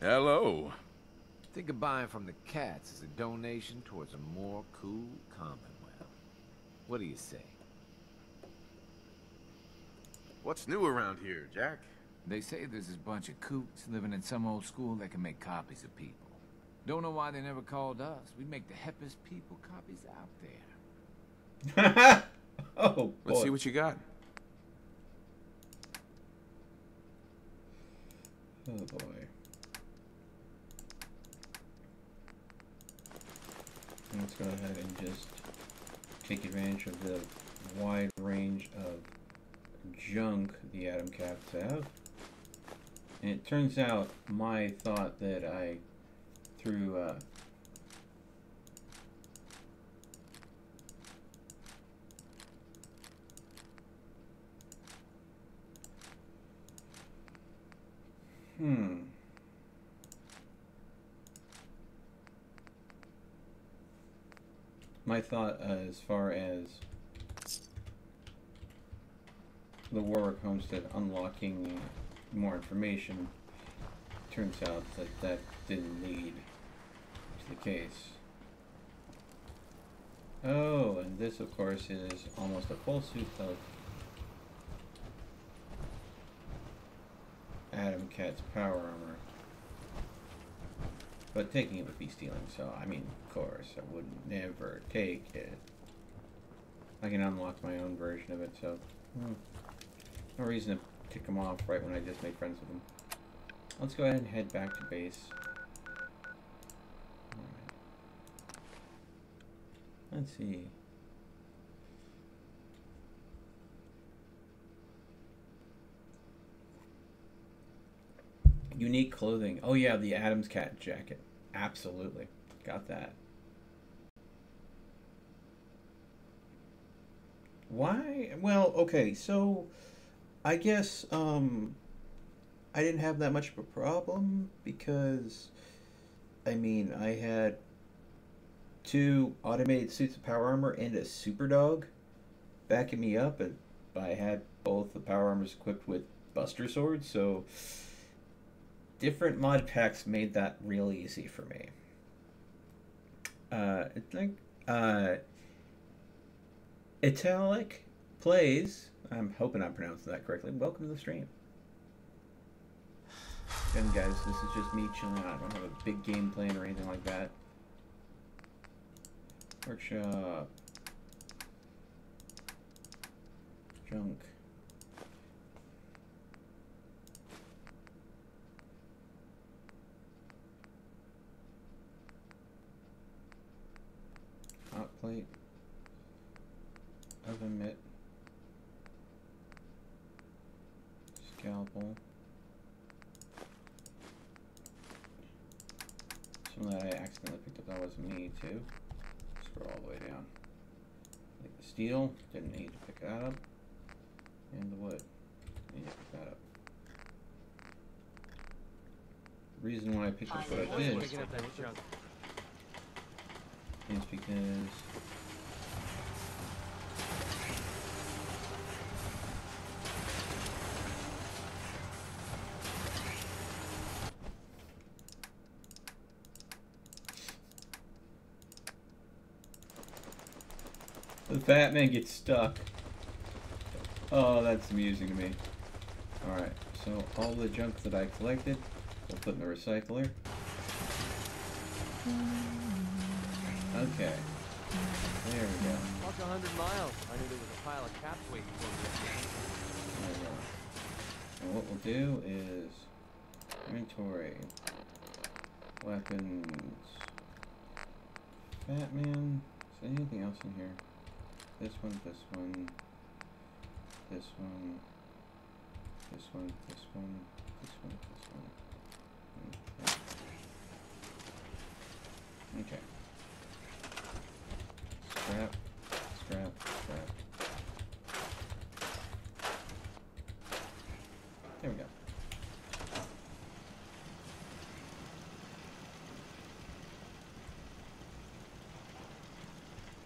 Hello. Think of buying from the cats as a donation towards a more cool Commonwealth. What do you say? What's new around here, Jack? They say there's this bunch of kooks living in some old school that can make copies of people. Don't know why they never called us. We'd make the hippest people copies out there. Oh, boy. Let's see what you got. Oh, boy. Let's go ahead and just take advantage of the wide range of junk the atom caps have. And it turns out my thought that I threw my thought as far as the Warwick Homestead unlocking more information, turns out that that didn't lead to the case. Oh, and this of course is almost a full suit of Adam Cat's power armor. But taking it would be stealing, so I mean, of course, I would never take it. I can unlock my own version of it, so no reason to kick them off right when I just made friends with them. Let's go ahead and head back to base. Alright. Let's see. Unique clothing. Oh yeah, the Adam's Cat jacket. Absolutely. Got that. Why? Well, okay, so I guess I didn't have that much of a problem because I mean I had 2 automated suits of power armor and a super dog backing me up, and I had both the power armors equipped with buster swords, so different mod packs made that real easy for me. It's like Italic plays. I'm hoping I'm pronouncing that correctly. Welcome to the stream. Again, guys, this is just me chilling out. I don't have a big game plan or anything like that. Workshop. Junk. Hot plate, oven mitt, scalpel, some that I accidentally picked up that wasn't me too. Scroll all the way down. Like the steel, didn't need to pick that up, and the wood, need to pick that up. The reason why I picked up what I did is because the fat man gets stuck. Oh, that's amusing to me. Alright, so all the junk that I collected, we'll put in the recycler. Okay. There we go. Walked 100 miles. I knew there was a pile of caps waiting for me. There we go. And what we'll do is inventory, weapons, fat man. Is there anything else in here? This one, this one, this one, this one, this one, this one, this one. Okay. Scrap, scrap, scrap. There we go.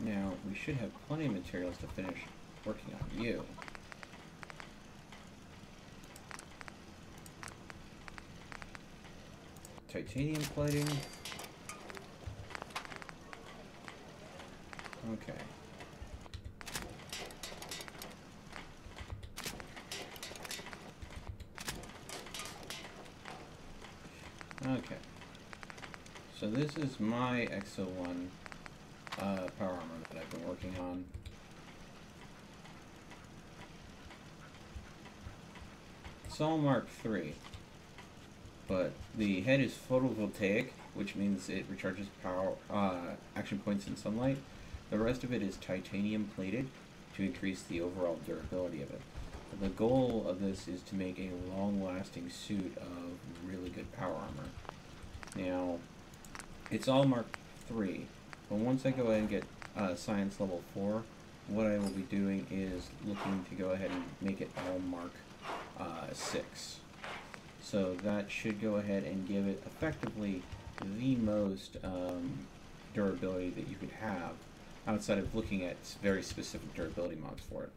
Now, we should have plenty of materials to finish working on you. Titanium plating. Okay. Okay. So this is my XO1 power armor that I've been working on. Sol Mark III. but the head is photovoltaic, which means it recharges power action points in sunlight. The rest of it is titanium plated to increase the overall durability of it. The goal of this is to make a long-lasting suit of really good power armor. Now, it's all Mark 3, but once I go ahead and get Science level 4, what I will be doing is looking to go ahead and make it all Mark 6. So that should go ahead and give it effectively the most durability that you could have outside of looking at very specific durability mods for it.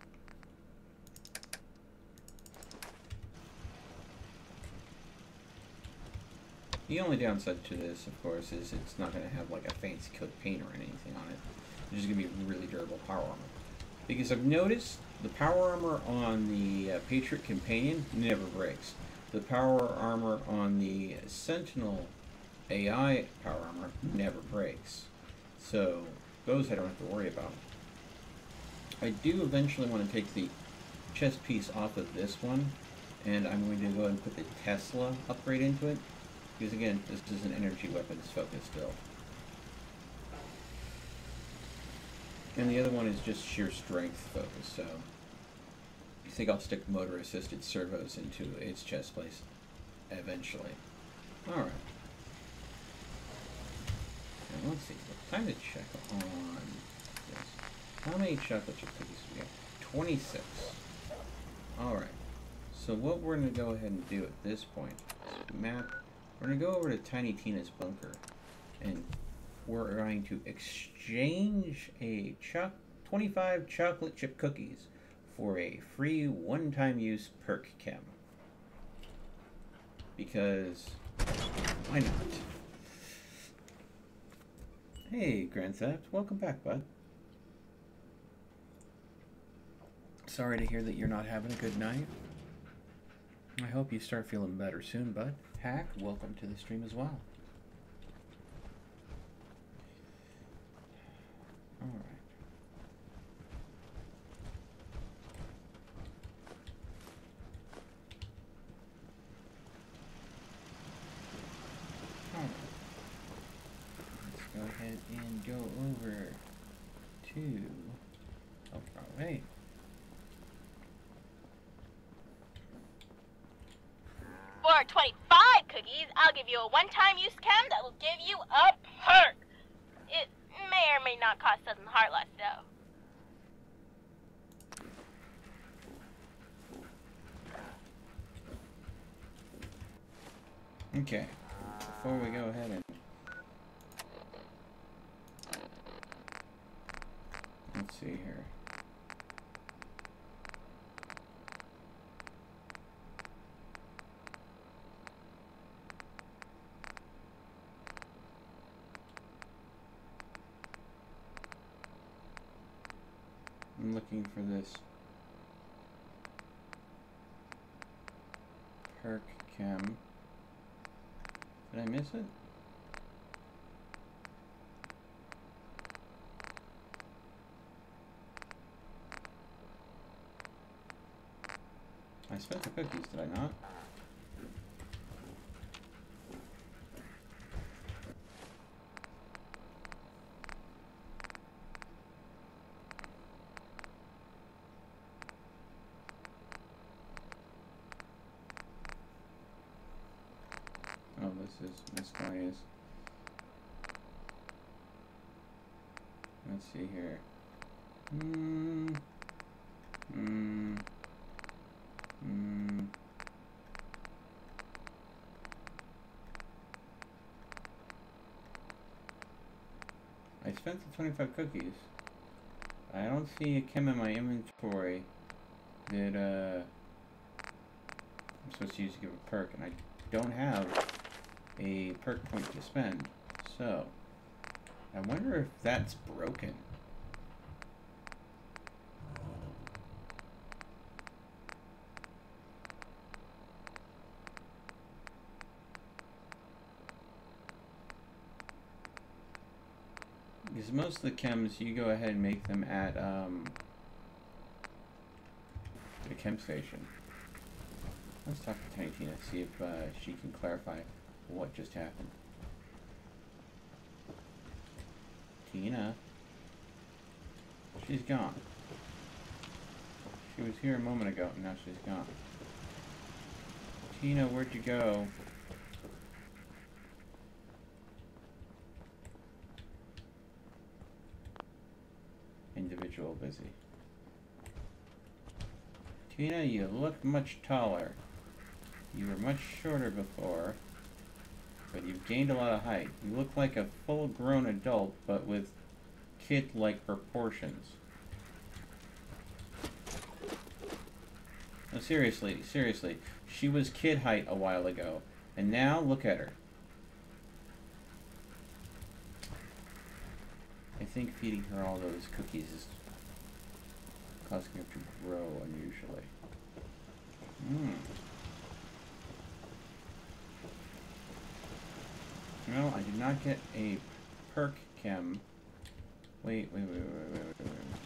The only downside to this, of course, is it's not going to have like a fancy coat paint or anything on it. It's just going to be really durable power armor. Because I've noticed the power armor on the Patriot Companion never breaks. The power armor on the Sentinel AI power armor never breaks. So those I don't have to worry about. I do eventually want to take the chest piece off of this one, and I'm going to go ahead and put the Tesla upgrade into it. Because again, this is an energy weapons focused build. And the other one is just sheer strength focus, so I think I'll stick motor assisted servos into its chest place eventually. Alright. Now let's see, time to check on this. How many chocolate chip cookies do we have? 26. Alright. So what we're going to go ahead and do at this point is map. We're going to go over to Tiny Tina's bunker, and we're going to exchange a 25 chocolate chip cookies for a free one-time use perk chem. Because why not? Hey, Grand Theft, welcome back, bud. Sorry to hear that you're not having a good night. I hope you start feeling better soon, bud. Hack, welcome to the stream as well. Alright. Let's go ahead and go over to... Oh, wrong way. For 25 cookies, I'll give you a one-time use chem that will give you a perk. It may or may not cost us some heart loss, though. Okay, before we go ahead and let's see here. I'm looking for this perk chem. Did I miss it? I spent the cookies, did I not? Oh, this is miscellaneous. Let's see here. I spent the 25 cookies. I don't see a chem in my inventory that I'm supposed to use to give a perk, and I don't have a perk point to spend. So I wonder if that's broken. Because most of the chems, you go ahead and make them at the chem station. Let's talk to Tiny Tina, see if she can clarify what just happened. Tina? She's gone. She was here a moment ago, and now she's gone. Tina, where'd you go? Individual busy. Tina, you look much taller. You were much shorter before, but you've gained a lot of height. You look like a full-grown adult, but with kid-like proportions. No, seriously, seriously. She was kid height a while ago, and now look at her. I think feeding her all those cookies is causing her to grow unusually. No, I did not get a perk chem. Wait. Is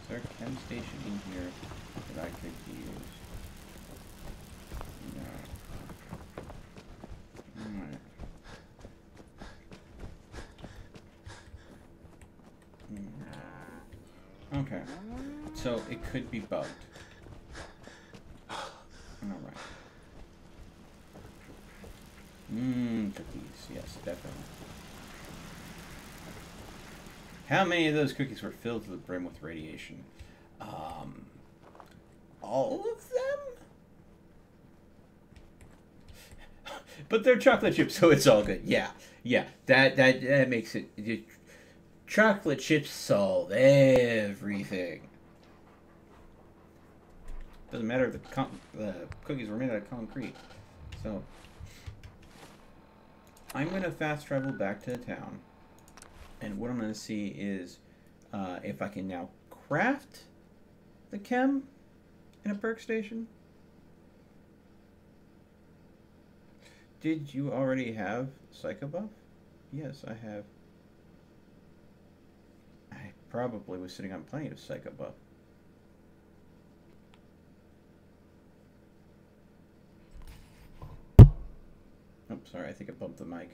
there a chem station in here that I could use? No. Alright. Okay. So it could be bugged. Alright. Cookies. Yes, definitely. How many of those cookies were filled to the brim with radiation? All of them? But they're chocolate chips, so it's all good. Yeah. That makes it... Chocolate chips solve everything. Doesn't matter if the cookies were made out of concrete. So, I'm going to fast travel back to the town. And what I'm going to see is if I can now craft the chem in a perk station. Did you already have Psycho Buff? Yes, I have. I probably was sitting on plenty of Psycho Buff. Oh, sorry, I think I bumped the mic.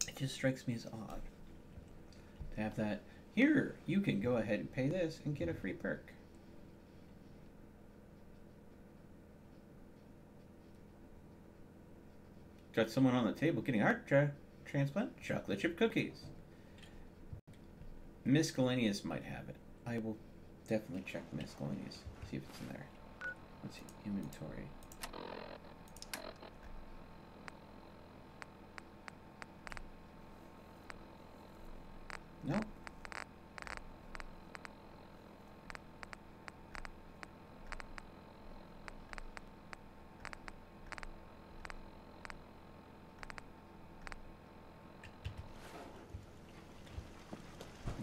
It just strikes me as odd to have that. Here, you can go ahead and pay this and get a free perk. Got someone on the table getting heart transplant, chocolate chip cookies. Miscellaneous might have it. I will definitely check miscellaneous, see if it's in there. Let's see, inventory. Nope.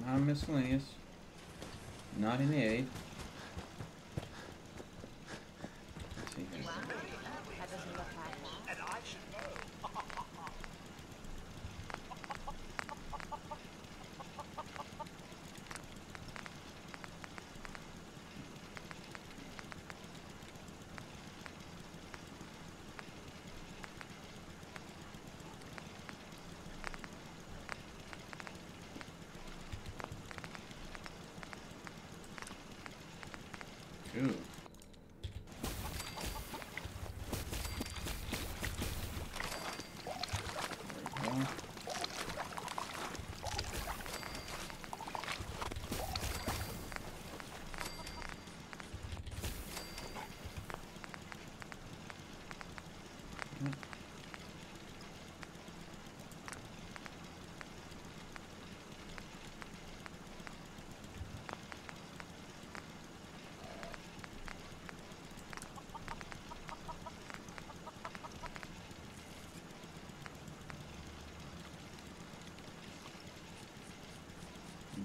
Not miscellaneous. Not in aid. Let's see here. And I should know. Ooh.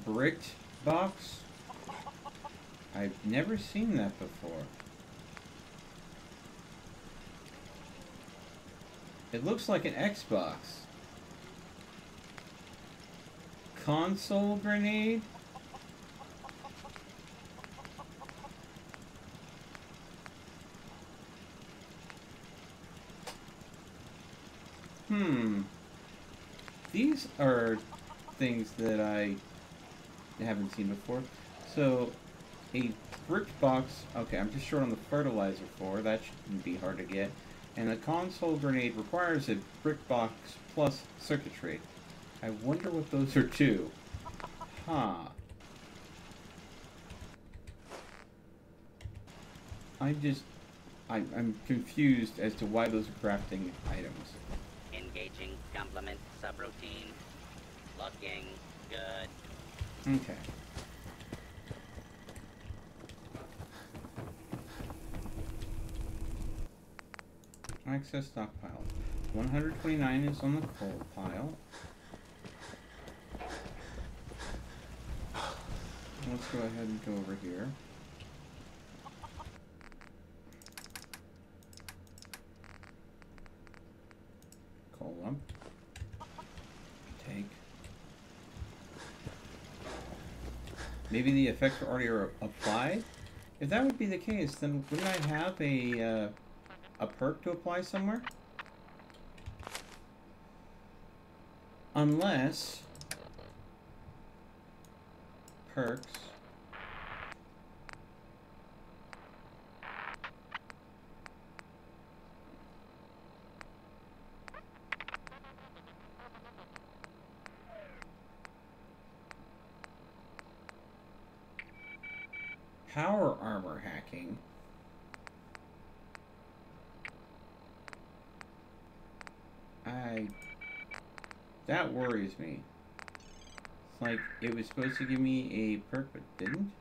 Bricked box? I've never seen that before. It looks like an Xbox. Console grenade? These are things that I haven't seen before. So, a brick box. Okay, I'm just short on the fertilizer for. That shouldn't be hard to get. And the console grenade requires a brick box plus circuitry. I wonder what those are too. Huh. I'm confused as to why those are crafting items. Engaging complement subroutine. Looking good. Okay. Access stockpile. 129 is on the coal pile. Let's go ahead and go over here. Coal lump. Take. Maybe the effects are already applied? If that would be the case, then wouldn't I have a perk to apply somewhere? Unless perks power armor hacking. That worries me. It's like it was supposed to give me a perk but didn't.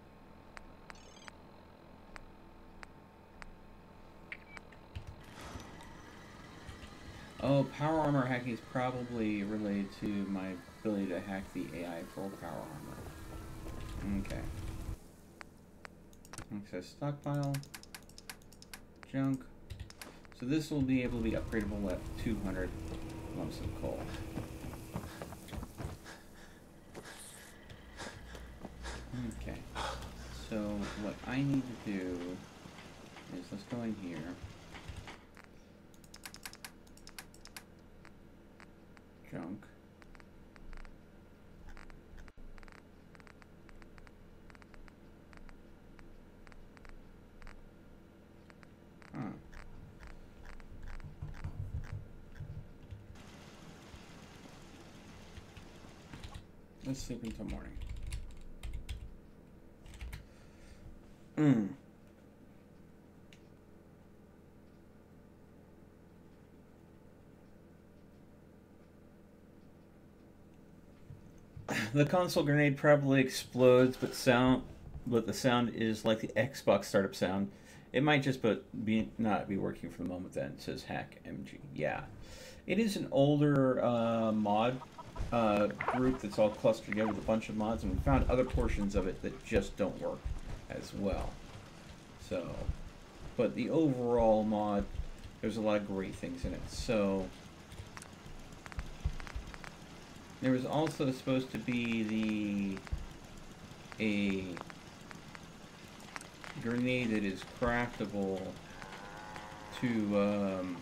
Oh, power armor hacking is probably related to my ability to hack the AI full power armor. Okay. Access stockpile. Junk. So this will be able to be upgradable at 200 lumps of coal. Okay. So what I need to do is let's go in here. Junk. Huh. Let's sleep until morning. The console grenade probably explodes, but the sound is like the Xbox startup sound. It might just not be working for the moment. Then it says hack MG. Yeah, it is an older mod group that's all clustered together with a bunch of mods, and we found other portions of it that just don't work as well. So, but the overall mod, there's a lot of great things in it. So, there was also supposed to be a grenade that is craftable to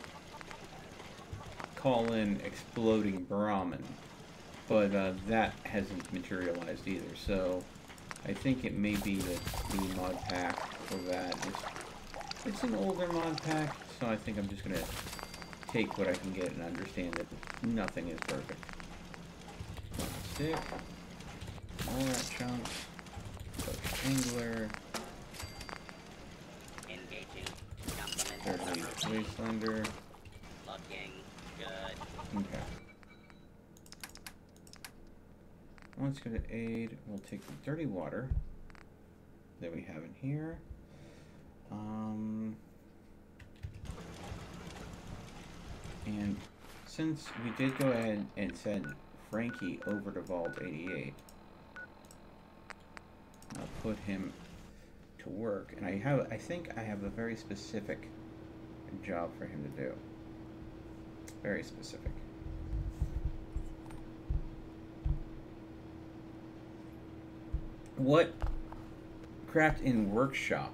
call in exploding Brahmin, but that hasn't materialized either. So I think it may be that the mod pack for that it's an older mod pack, so I think I'm just gonna take what I can get and understand that nothing is perfect. One stick, all that chunk, angler, engaging, thirdly Wastelander. Looking good. Okay. Let's go to aid. We'll take the dirty water that we have in here. And since we did go ahead and send Frankie over to Vault 88, I'll put him to work. And I think I have a very specific job for him to do. Very specific. What? Craft in workshop.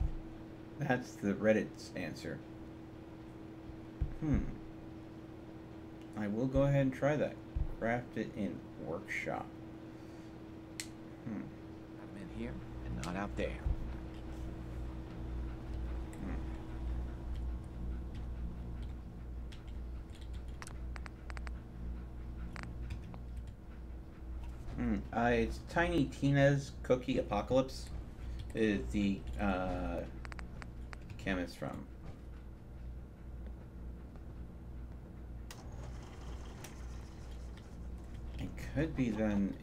That's the Reddit's answer. I will go ahead and try that. Craft it in workshop. I'm in here and not out there. It's Tiny Tina's Cookie Apocalypse. Is the chemist from. It could be then.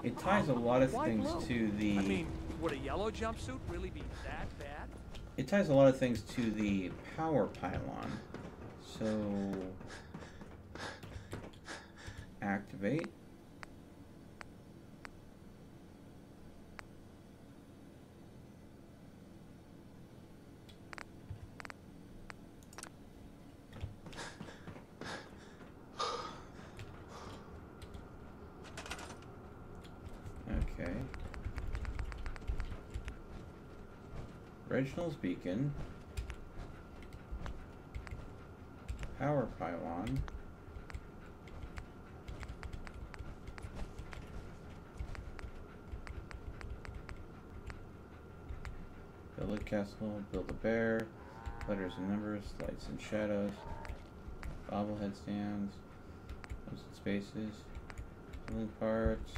It ties a lot of Why things blue? to the. I mean, would a yellow jumpsuit really be that bad? It ties a lot of things to the power pylon. So activate. Okay. Reginald's Beacon. Power pylon. Build a castle, build a bear, letters and numbers, lights and shadows, bobblehead stands, posted spaces, building parts,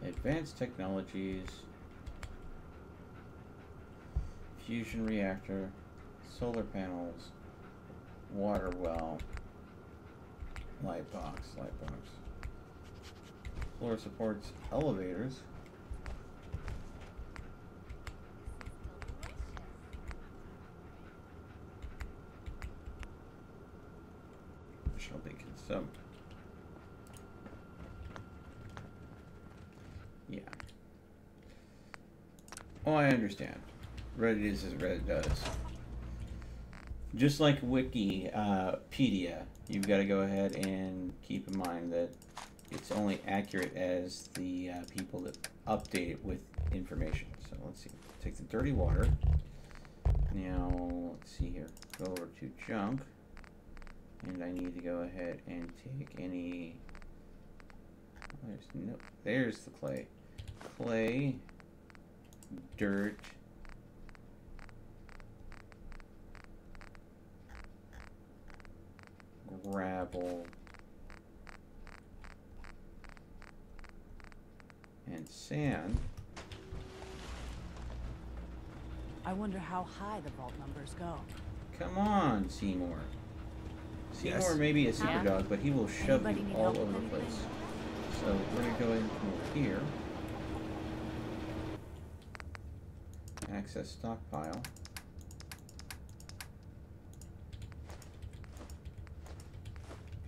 advanced technologies, fusion reactor, solar panels, water well, light box. Floor supports elevators. Additional beacon. So yeah. Oh, I understand. Reddit is as Reddit does. Just like Wikipedia, you've got to go ahead and keep in mind that it's only accurate as the people that update it with information. So let's see. Take the dirty water. Now, let's see here. Go over to junk. And I need to go ahead and take any... There's the clay. Clay, dirt, gravel, and sand. I wonder how high the vault numbers go. Come on, Seymour. Seymour Yes. may be a super dog, but he will shove Anybody you need all help over with the anything? place. So we're going to go ahead and come over here. Access stockpile.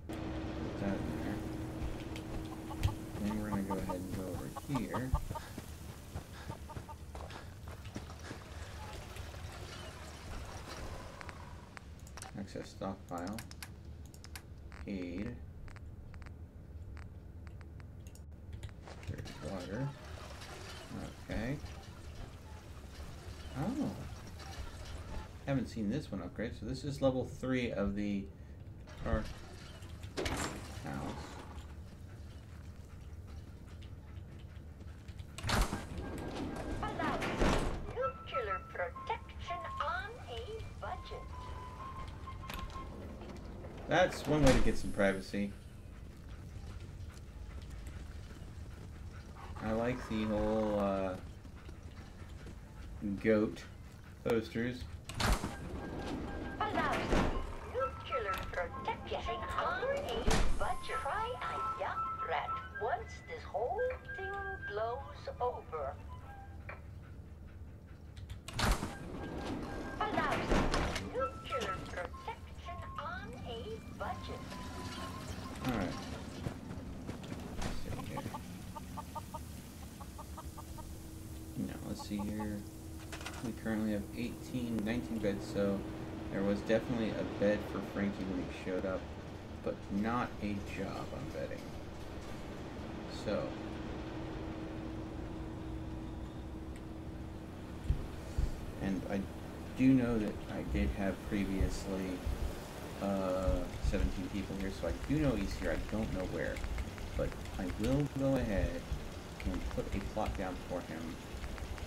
Put that in there. Then we're going to go ahead and go over here. Access stockpile. Aid. There's water. Okay. Oh. Haven't seen this one upgrade, so this is level 3 of the house. Nuclear protection on a budget. That's one way to get some privacy. I like the whole goat posters. Nuclear protection on a budget. Try a yacht rat once this whole thing blows over. Nuclear protection on a budget. Alright. Let's see here. Now, let's see here. We currently have 19 beds, so there was definitely a bed for Frankie when he showed up, but not a job, I'm betting. So. And I do know that I did have previously 17 people here, so I do know he's here. I don't know where. But I will go ahead and put a plot down for him.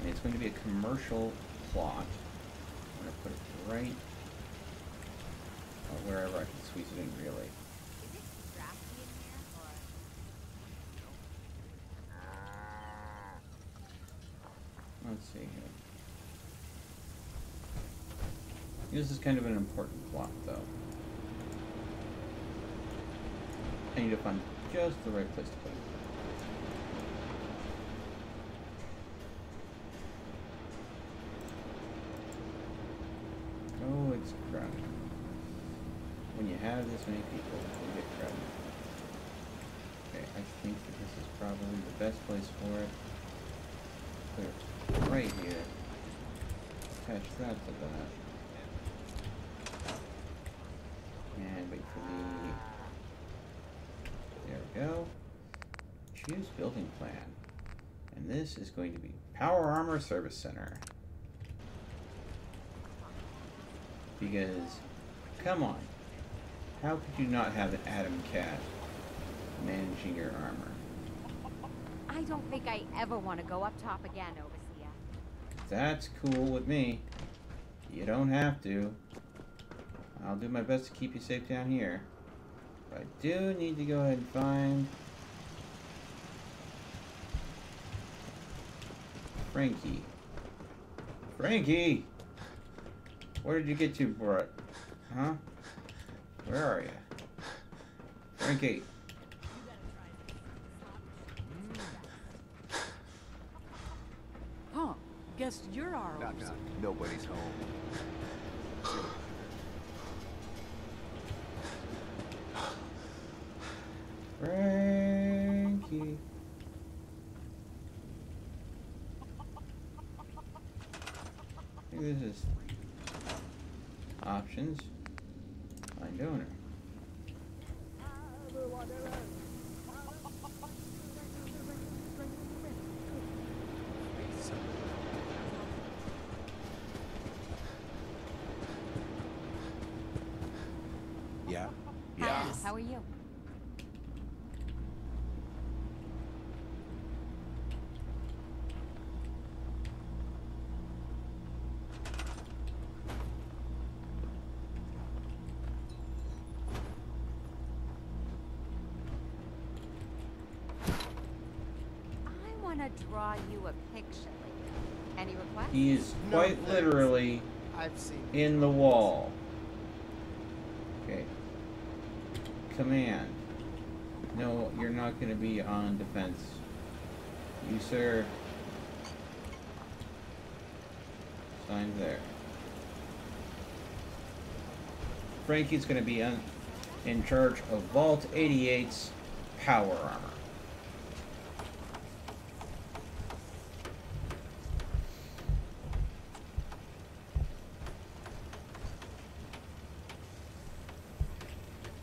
And it's going to be a commercial plot. I'm going to put it right wherever I can squeeze it in, really. Let's see here. This is kind of an important plot, though. I need to find just the right place to put it. Oh, it's crowded. When you have this many people, you get crowded. Okay, I think that this is probably the best place for it. Put it right here. Attach that to that. And wait for the... There we go. Choose building plan. And this is going to be Power Armor Service Center. Because, come on. How could you not have an Atom Cat managing your armor? I don't think I ever want to go up top again, Overseer. That's cool with me. You don't have to. I'll do my best to keep you safe down here. But I do need to go ahead and find Frankie. Frankie! Where did you get to, Brett? Huh? Where are you? Frankie. Huh. Guess you're our overseer. Nobody's home. Frankie. I think this is options. Find owner. Yeah. Hi, how are you? Draw you a picture. Any requests? He is quite literally in the wall. Okay. Command. No, you're not going to be on defense. You, sir. Sign there. Frankie's going to be in charge of Vault 88's power armor.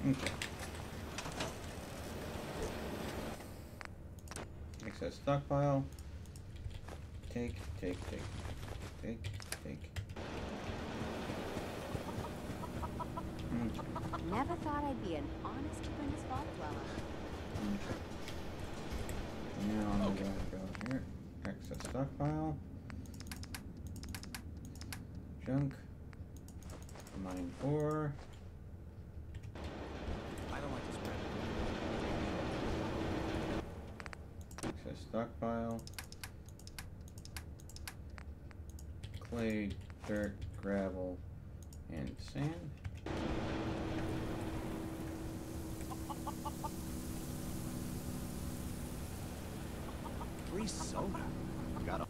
Okay. Excess stockpile. Take. Never thought I'd be an honest apprentice vault dweller. Now I'm going to go here. Excess stockpile. Junk. Mine 4. Access stockpile. Clay, dirt, gravel, and sand. Free soda. Gotta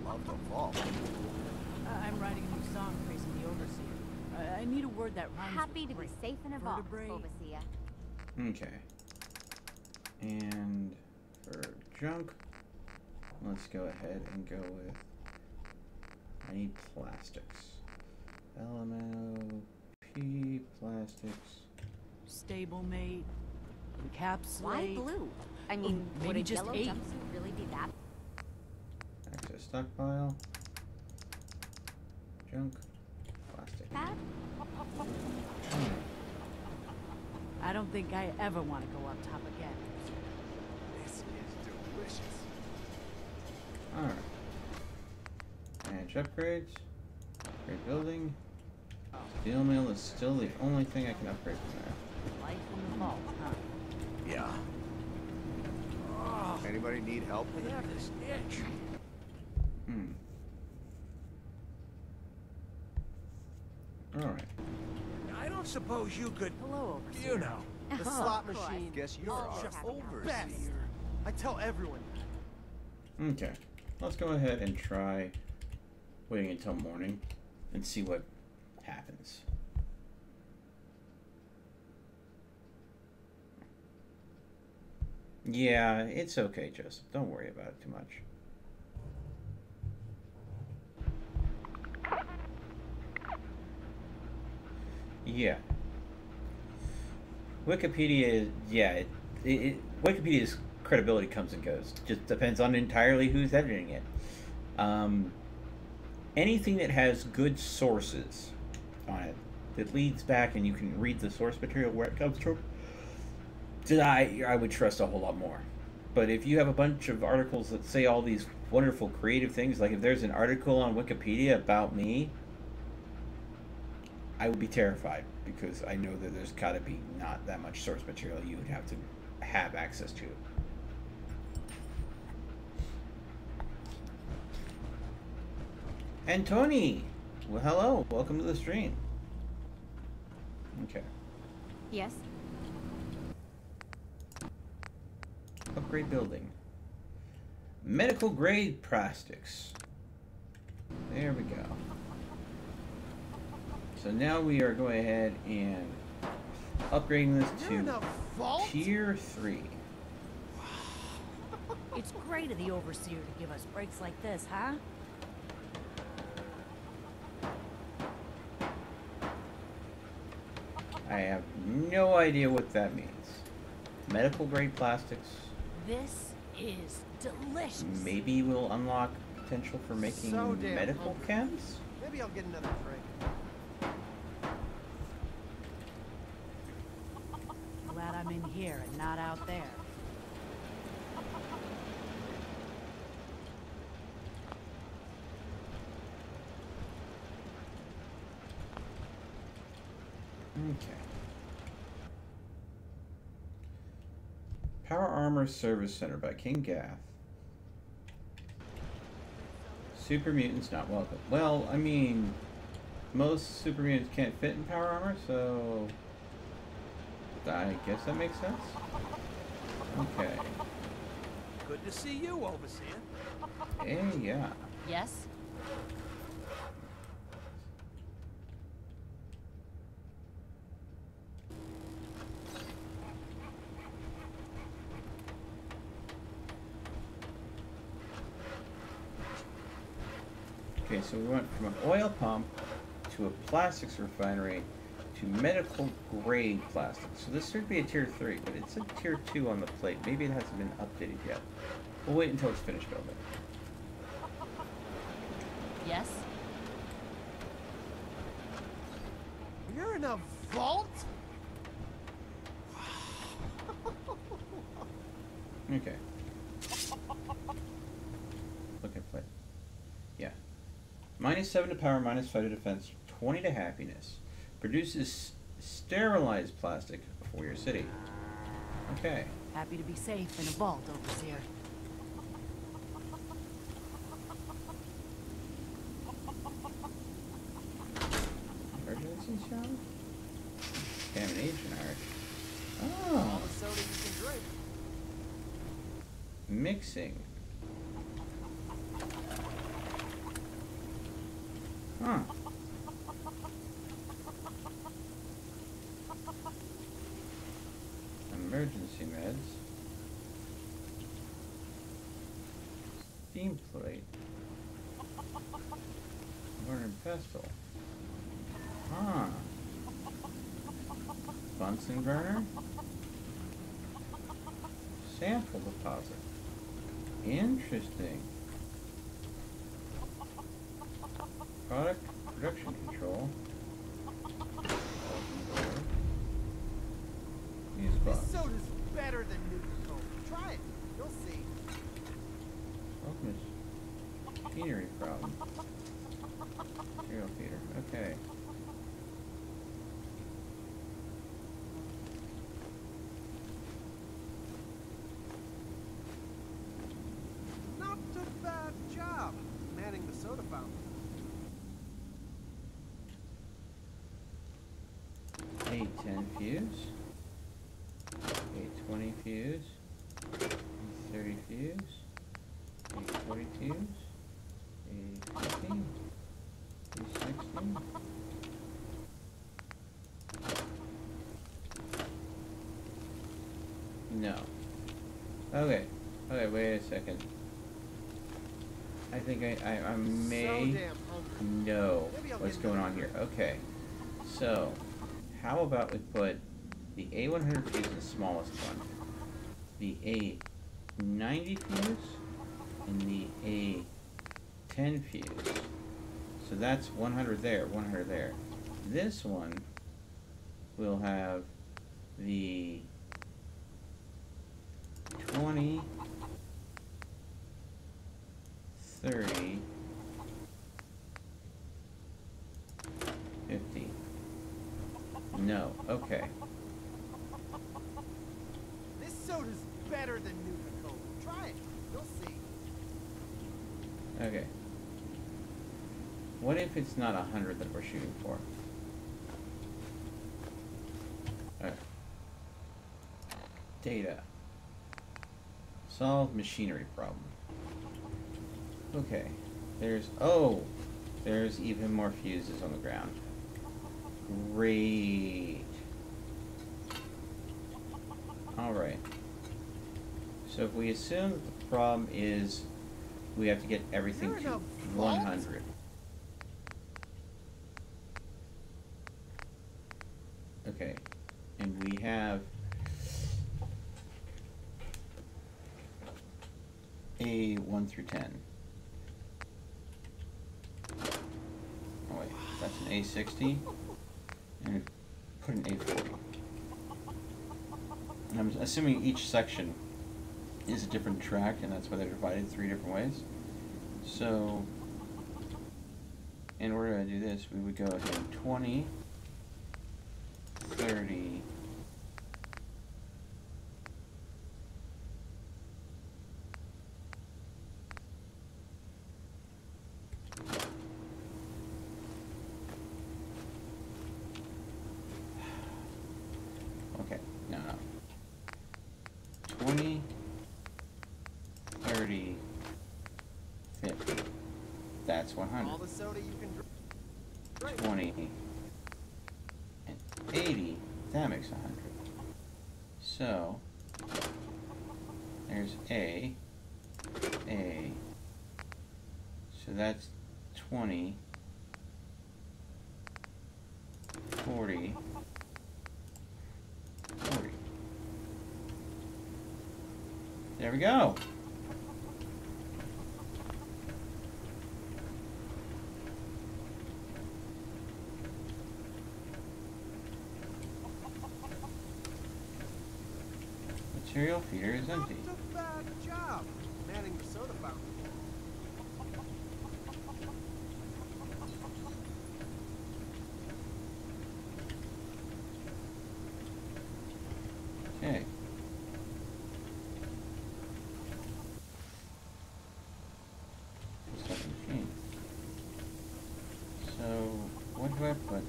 love the vault. I'm writing a new song praising the overseer. I need a word that rhymes. Happy with to be great. safe in a vault, Vertebrae. Overseer. Okay. And for junk, let's go ahead and go with, I need plastics. LMO, P, plastics. Stablemate, encapsulate. Why blue? I mean, would maybe a just yellow 8. jumpsuit really be that? Access stockpile. Junk. Plastic. Bad? I don't think I ever want to go up top again. This is delicious. Alright. Manage upgrades. Upgrade building. Steel mill is still the only thing I can upgrade from there. Life in the vault, huh? Yeah. Oh, anybody need help? I have this itch. Alright. I don't suppose you could, Hello, overseer. you know. The slot machine. Guess you're our Just overseer. I tell everyone. Okay. Let's go ahead and try waiting until morning and see what happens. Yeah, it's okay, Joseph. Don't worry about it too much. Yeah. Wikipedia, yeah, Wikipedia's credibility comes and goes. Just depends on entirely who's editing it. Anything that has good sources on it, that leads back and you can read the source material where it comes from, I would trust a whole lot more. But if you have a bunch of articles that say all these wonderful creative things, like if there's an article on Wikipedia about me, I would be terrified, because I know that there's got to be not that much source material you would have to have access to. And Tony, well, hello, welcome to the stream. Okay. Yes? Upgrade building. Medical grade plastics. There we go. So now we are going ahead and upgrading this to tier 3. It's great of the overseer to give us breaks like this, huh? I have no idea what that means. Medical grade plastics. This is delicious. Maybe we'll unlock potential for making So damn medical hungry. chems? Maybe I'll get another drink. Glad I'm in here and not out there. Okay. Power Armor Service Center by King Gath. Super mutants not welcome. Well, I mean, most super mutants can't fit in power armor, so I guess that makes sense. Okay. Good to see you, overseer. Hey, yeah. Yes? Okay, so we went from an oil pump to a plastics refinery to medical grade plastics. So this should be a tier 3, but it's a tier 2 on the plate. Maybe it hasn't been updated yet. We'll wait until it's finished building. Yes? You're in a vault? Okay. Look at play. Yeah. -7 to power, -5 to defense, 20 to happiness. Produces sterilized plastic for your city. Okay. Happy to be safe in a vault, overseer. Emergency shower? Contamination art. All Oh. the soda you can drink. Mixing. Huh. Emergency meds. Steam plate. Mortar and pestle. Huh. Bunsen burner. Sample deposit. Interesting. Product production control. A10 fuse, A20 fuse, A30 fuse, A40 fuse, A50, A60. No. Okay. Okay, wait a second. I think I may know what's going on here. Okay. So, how about we put the A100 fuse in the smallest one, the A90 fuse, and the A10 fuse. So that's 100 there, 100 there. This one will have the 20, 30, 50. No, okay. This soda's better than Nuka-Cola. Try it. You'll see. Okay. What if it's not 100 that we're shooting for? Alright. Data. Solve machinery problem. Okay. There's even more fuses on the ground. Great. Alright. So if we assume that the problem is we have to get everything to 100. Okay. And we have A 1 through 10. Oh wait, that's an A60, and put an A40. And I'm assuming each section is a different track, and that's why they're divided 3 different ways. So, in order to do this, we would go ahead 20, 30, okay, no. 20, 30, 50. That's 100. All the soda you can drink. 20 and 80. That makes 100. So there's A. So that's 20, 40, 40. There we go. Material feeder is empty. Not a bad job manning the soda fountain. Okay. Second machine. So, what do I put?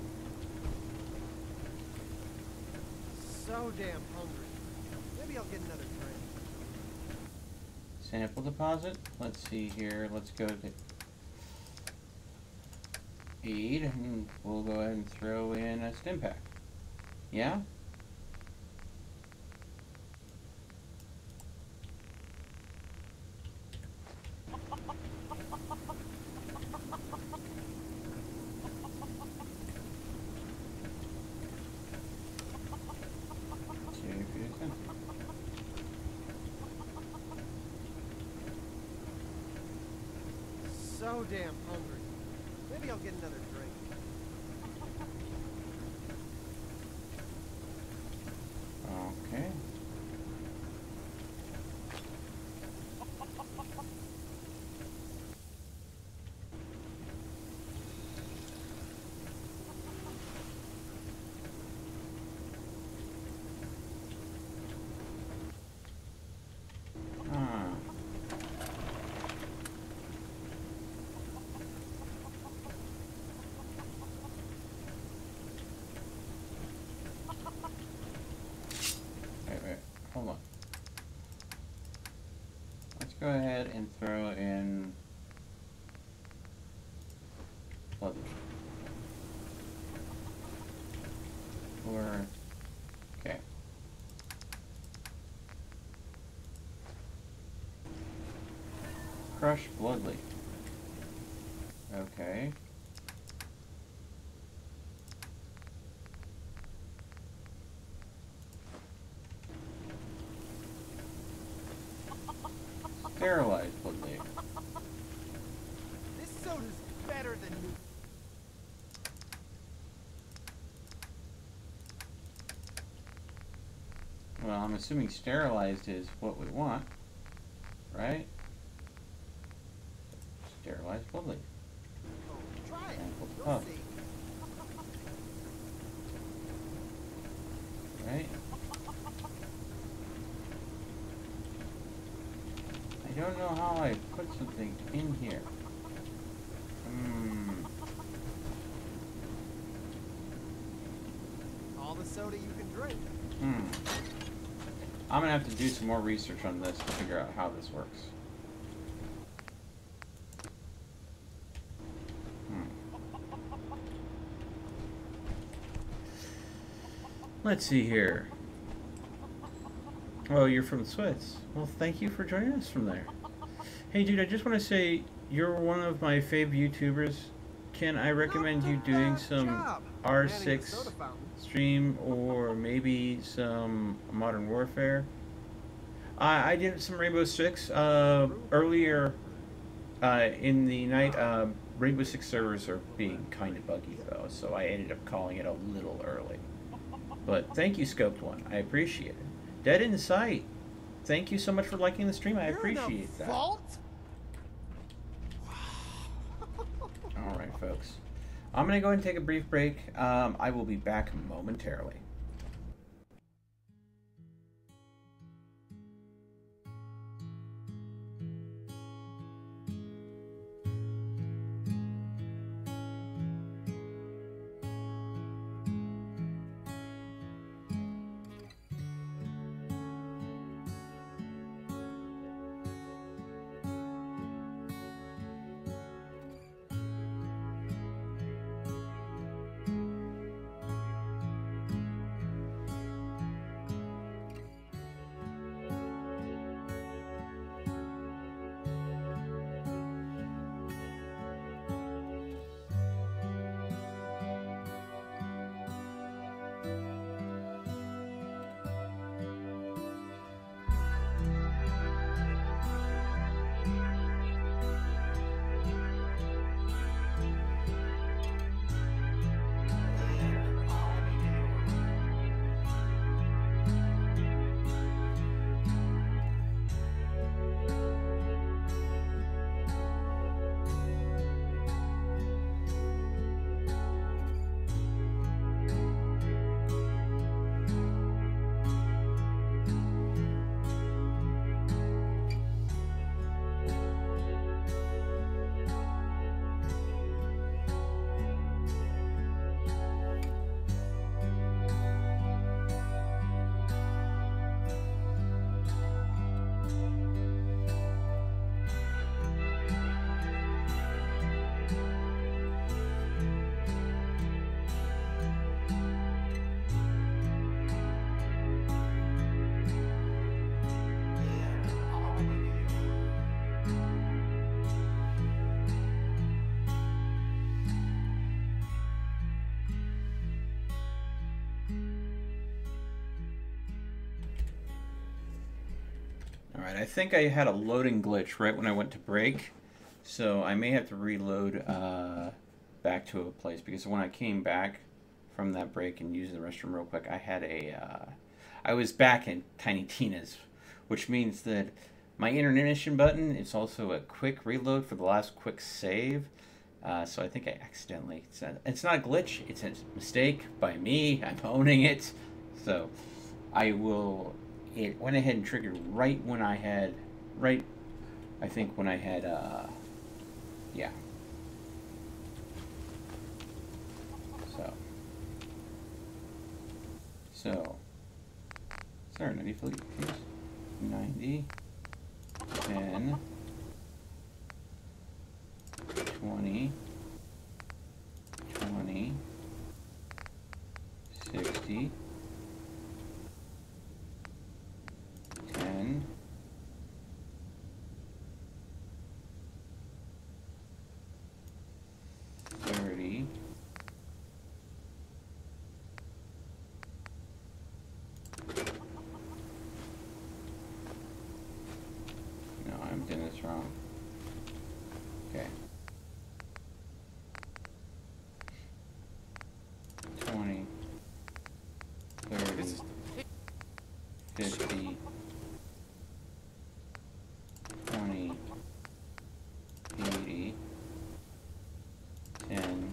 So damn hungry. Maybe I'll get another drink. Sample deposit. Let's see here. Let's go to aid, and we'll go ahead and throw in a Stimpak. Yeah? So damn hungry. Maybe I'll get another drink. Okay. go ahead and throw in bloodleaf. Or okay. Crushed bloodleaf. Okay. Sterilized bloodleaf. This soda's better than new. Well, I'm assuming sterilized is what we want, right? Sterilized bloodleaf. Try it. Sample You'll pub. see. Right? I don't know how I put something in here. All the soda you can drink. I'm gonna have to do some more research on this to figure out how this works. Let's see here. Oh, you're from Swiss. Well, thank you for joining us from there. Hey, dude, I just want to say you're one of my fave YouTubers. Can I recommend you doing some R6 stream or maybe some Modern Warfare? I did some Rainbow Six earlier in the night. Rainbow Six servers are being kind of buggy though, so I ended up calling it a little early. But thank you, Scoped One. I appreciate it. Dead in Sight. Thank you so much for liking the stream. I appreciate that. Fault? All right, folks. I'm going to go ahead and take a brief break. I will be back momentarily. Alright, I think I had a loading glitch right when I went to break, so I may have to reload back to a place, because when I came back from that break and used the restroom real quick, I had I was back in Tiny Tina's, which means that my intermission button is also a quick reload for the last quick save, so I think I accidentally, it's not a glitch, it's a mistake by me, I'm owning it, so I will... It went ahead and triggered right when I had, I think when I had, yeah. So, sorry, 90, please. 90. 10, 20, 20, 60, 10, 30, 30. No, I'm doing this wrong. Okay. 20, 30, 50, 20, 80, 10,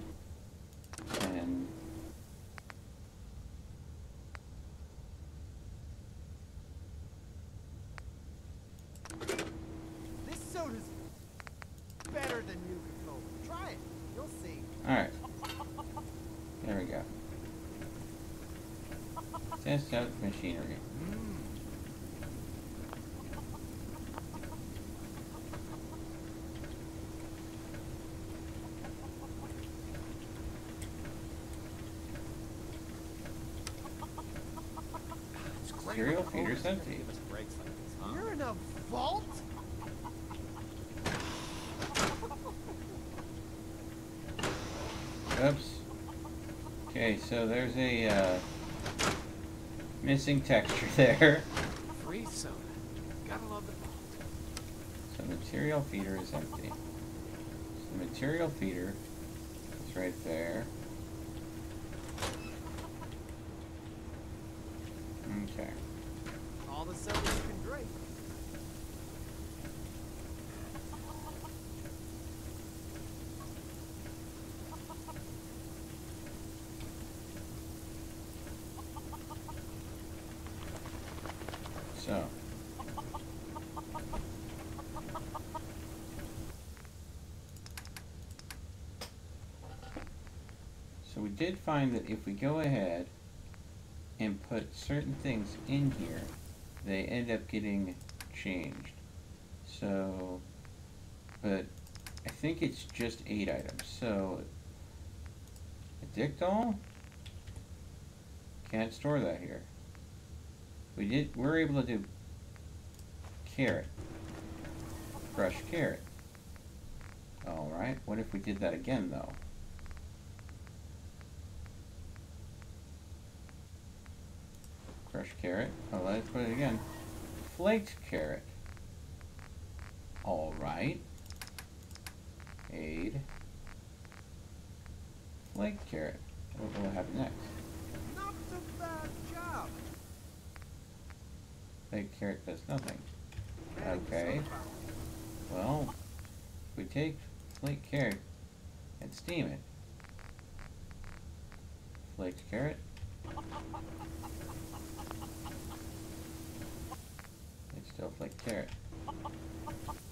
10, This soda's better than Nuka-Cola. Try it. You'll see. Alright. There we go. Test out machinery. Cereal feeder's empty. You're in a vault? Oops. Okay, so there's a missing texture there. Free soda. Gotta love the vault. So material feeder is empty. So the material feeder is right there. Okay. All the soda you can drink. So we did find that if we go ahead and put certain things in here, they end up getting changed. So, but I think it's just 8 items. So, a dick doll? Can't store that here. We're able to do carrot. Crushed carrot. Alright, what if we did that again though? Crushed carrot. Oh, let's put it again. Flaked carrot. Alright. Aid. Flaked carrot. What will happen next? Not a bad job. Flaked carrot does nothing. Okay. Well, if we take flaked carrot and steam it. Flaked carrot. It's still flaked carrot.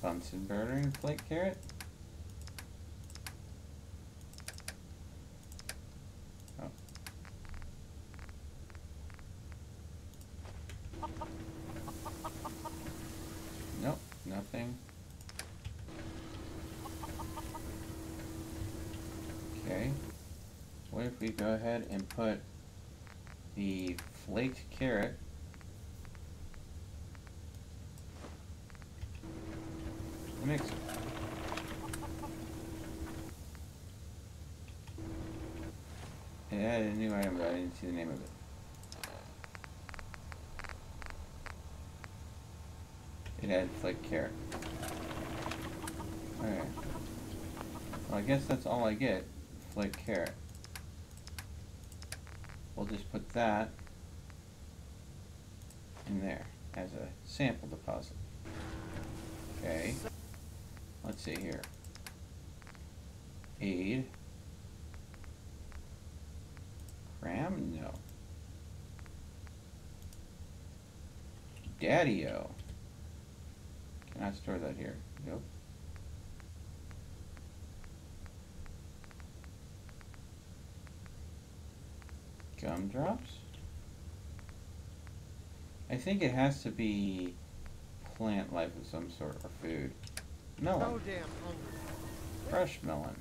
Bunsen burner flaked carrot. Oh. Nope, nothing. Okay. What if we go ahead and put the flaked carrot in the mixer? It added a new item, but I didn't see the name of it. It added flaked carrot. Okay. Well, I guess that's all I get. Flaked carrot. We'll just put that in there as a sample deposit. Okay. Let's see here. Aid. Cram? No. Daddy-o. Cannot store that here. Nope. Gumdrops? I think it has to be plant life of some sort or food. Melon. So damn hungry. Fresh melon.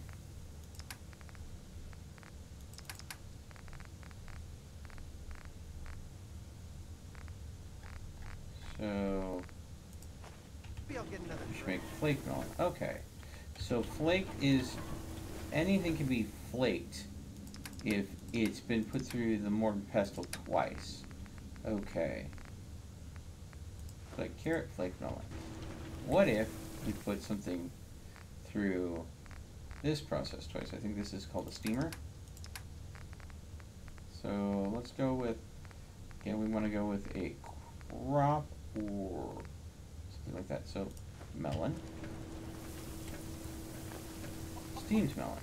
So Maybe I'll get another we should drink. make flake melon. Okay. So flake is anything can be flaked if it's been put through the mortar and pestle twice. Okay. Like carrot flake melon. What if we put something through this process twice? I think this is called a steamer. So let's go with, again, we want to go with a crop or something like that. So melon. Steamed melon.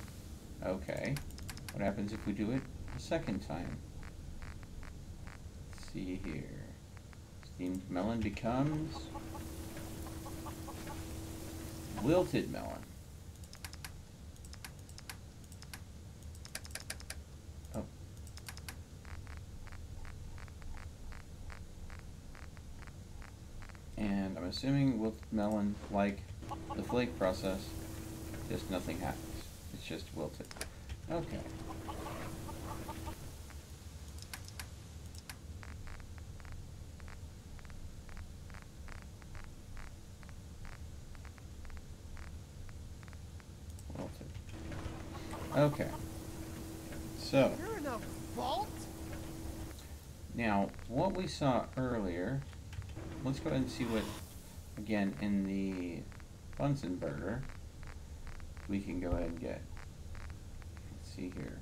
Okay. What happens if we do it a second time? Let's see here. Steamed melon becomes wilted melon. Oh. And I'm assuming wilted melon, like the flake process, just nothing happens. It's just wilted. Okay. Wilted. Okay. So. You're in a vault? Now, what we saw earlier, let's go ahead and see what, again, in the Bunsen burger, we can go ahead and get. Let's see here.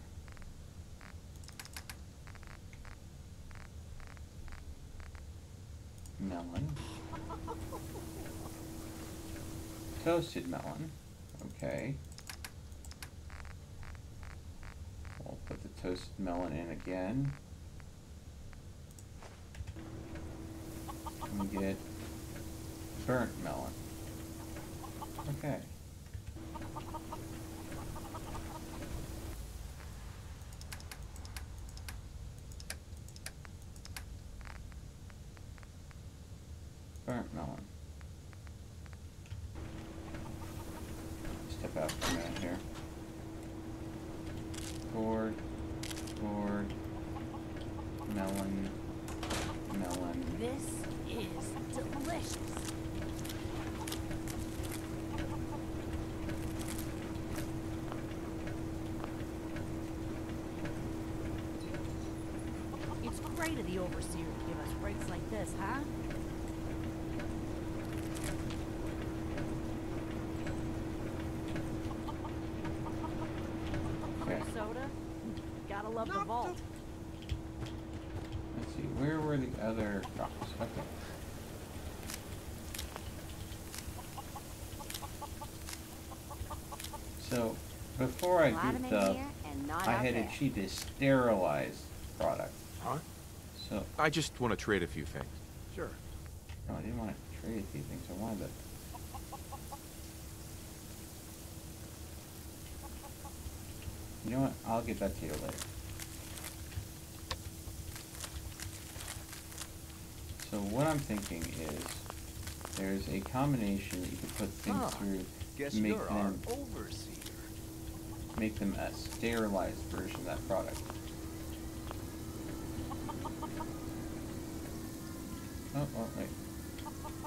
Melon. Toasted melon. Okay. We'll put the toasted melon in again. And we get burnt melon. Okay. Burnt melon. Step out for a minute here. Gourd, gourd, melon, melon. This is delicious. It's great of the overseer to give us breaks like this, huh? Okay. Soda? Gotta love the vault. Let's see, where were the other drops? Okay. So, before I grouped up, I had achieved a sterilized product. Huh? So I just want to trade a few things. Sure. no, I didn't want to trade a few things. I wanted to. You know what? I'll get that to you later. So what I'm thinking is, there's a combination that you could put things through Guess to make you're our them overseer. make them a sterilized version of that product. Oh, wait.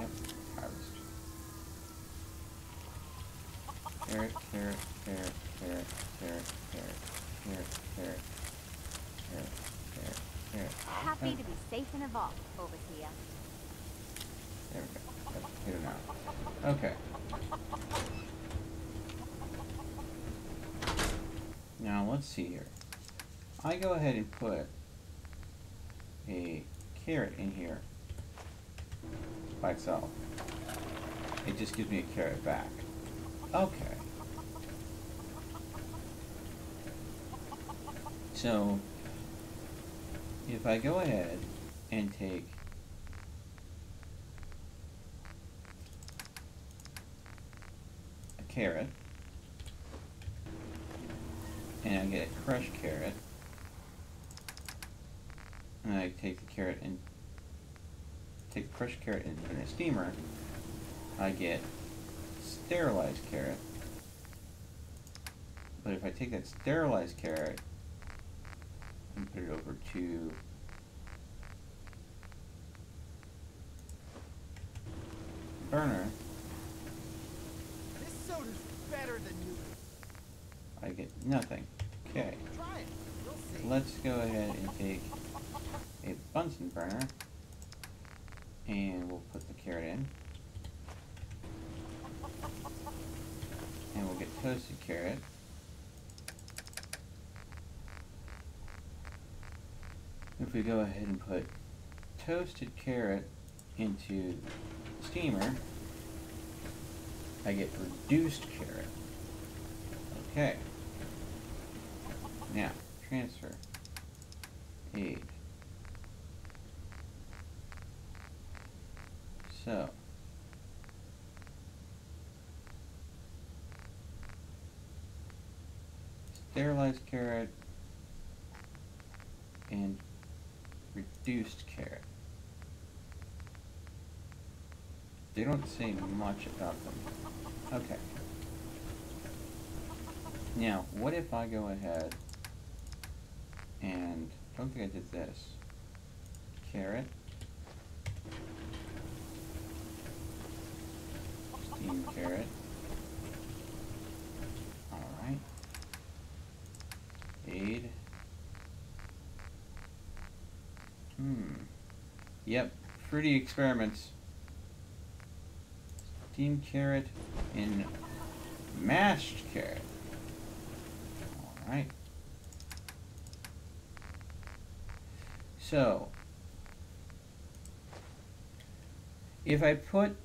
Yep, harvest. Carrot, carrot, carrot, carrot, carrot, carrot, carrot, carrot, carrot, carrot, carrot. Happy to be safe in a vault, overseer. There we go. Yep, here now. Okay. Now let's see here. I go ahead and put a carrot in here by itself. It just gives me a carrot back. Okay. So if I go ahead and take a carrot and I get a crushed carrot and I take the carrot and take the crushed carrot and put it in a steamer, I get sterilized carrot. But if I take that sterilized carrot and put it over to burner, This soda's better than you. I get nothing. Okay. Try it. You'll see. Let's go ahead and take a Bunsen burner and we'll put the carrot in. And we'll get toasted carrot. If we go ahead and put toasted carrot into steamer, I get reduced carrot. Okay. Now, transfer. Aid. So. Sterilized carrot and reduced carrot. They don't say much about them. Okay. Now, what if I go ahead and, I don't think I did this. Carrot. Steamed carrot. Alright. Aid. Yep, fruity experiments. Steamed carrot and mashed carrot. Alright. So, if I put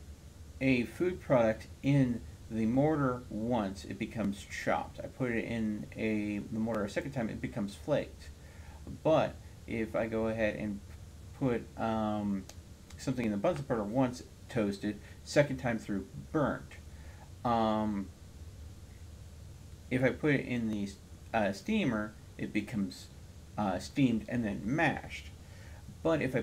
a food product in the mortar once, it becomes chopped. I put it in the mortar a second time, it becomes flaked. But if I go ahead and put something in the Bunsen burner once, toasted, second time through, burnt. If I put it in the steamer, it becomes steamed and then mashed. But if I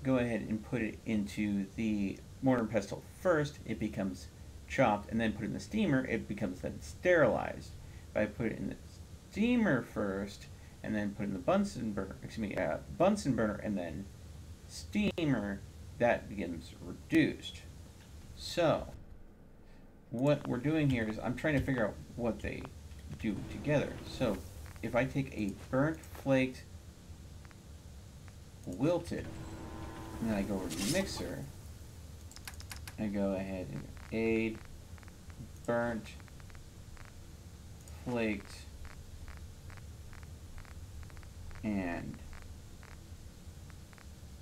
go ahead and put it into the mortar and pestle first, it becomes chopped, and then put it in the steamer, it becomes then sterilized. If I put it in the steamer first, and then put it in the Bunsen burner, and then steamer, that becomes reduced. So, what we're doing here is I'm trying to figure out what they do together. So, if I take a burnt, flaked, wilted, and then I go over to the mixer, I go ahead and aid, burnt, flaked, and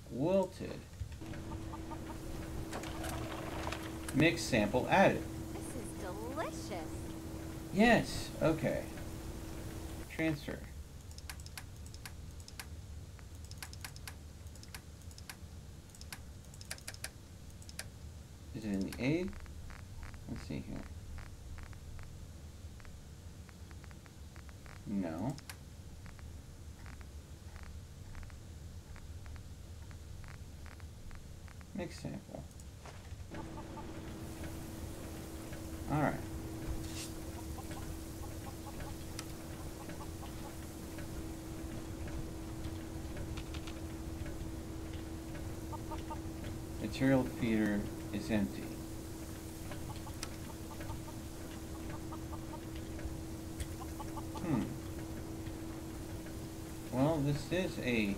wilted. Mix sample added. This is delicious. Yes, okay. Transfer. Is it in the aid? Let's see here. No. Mix sample. Alright. Material feeder is empty. Well, this is a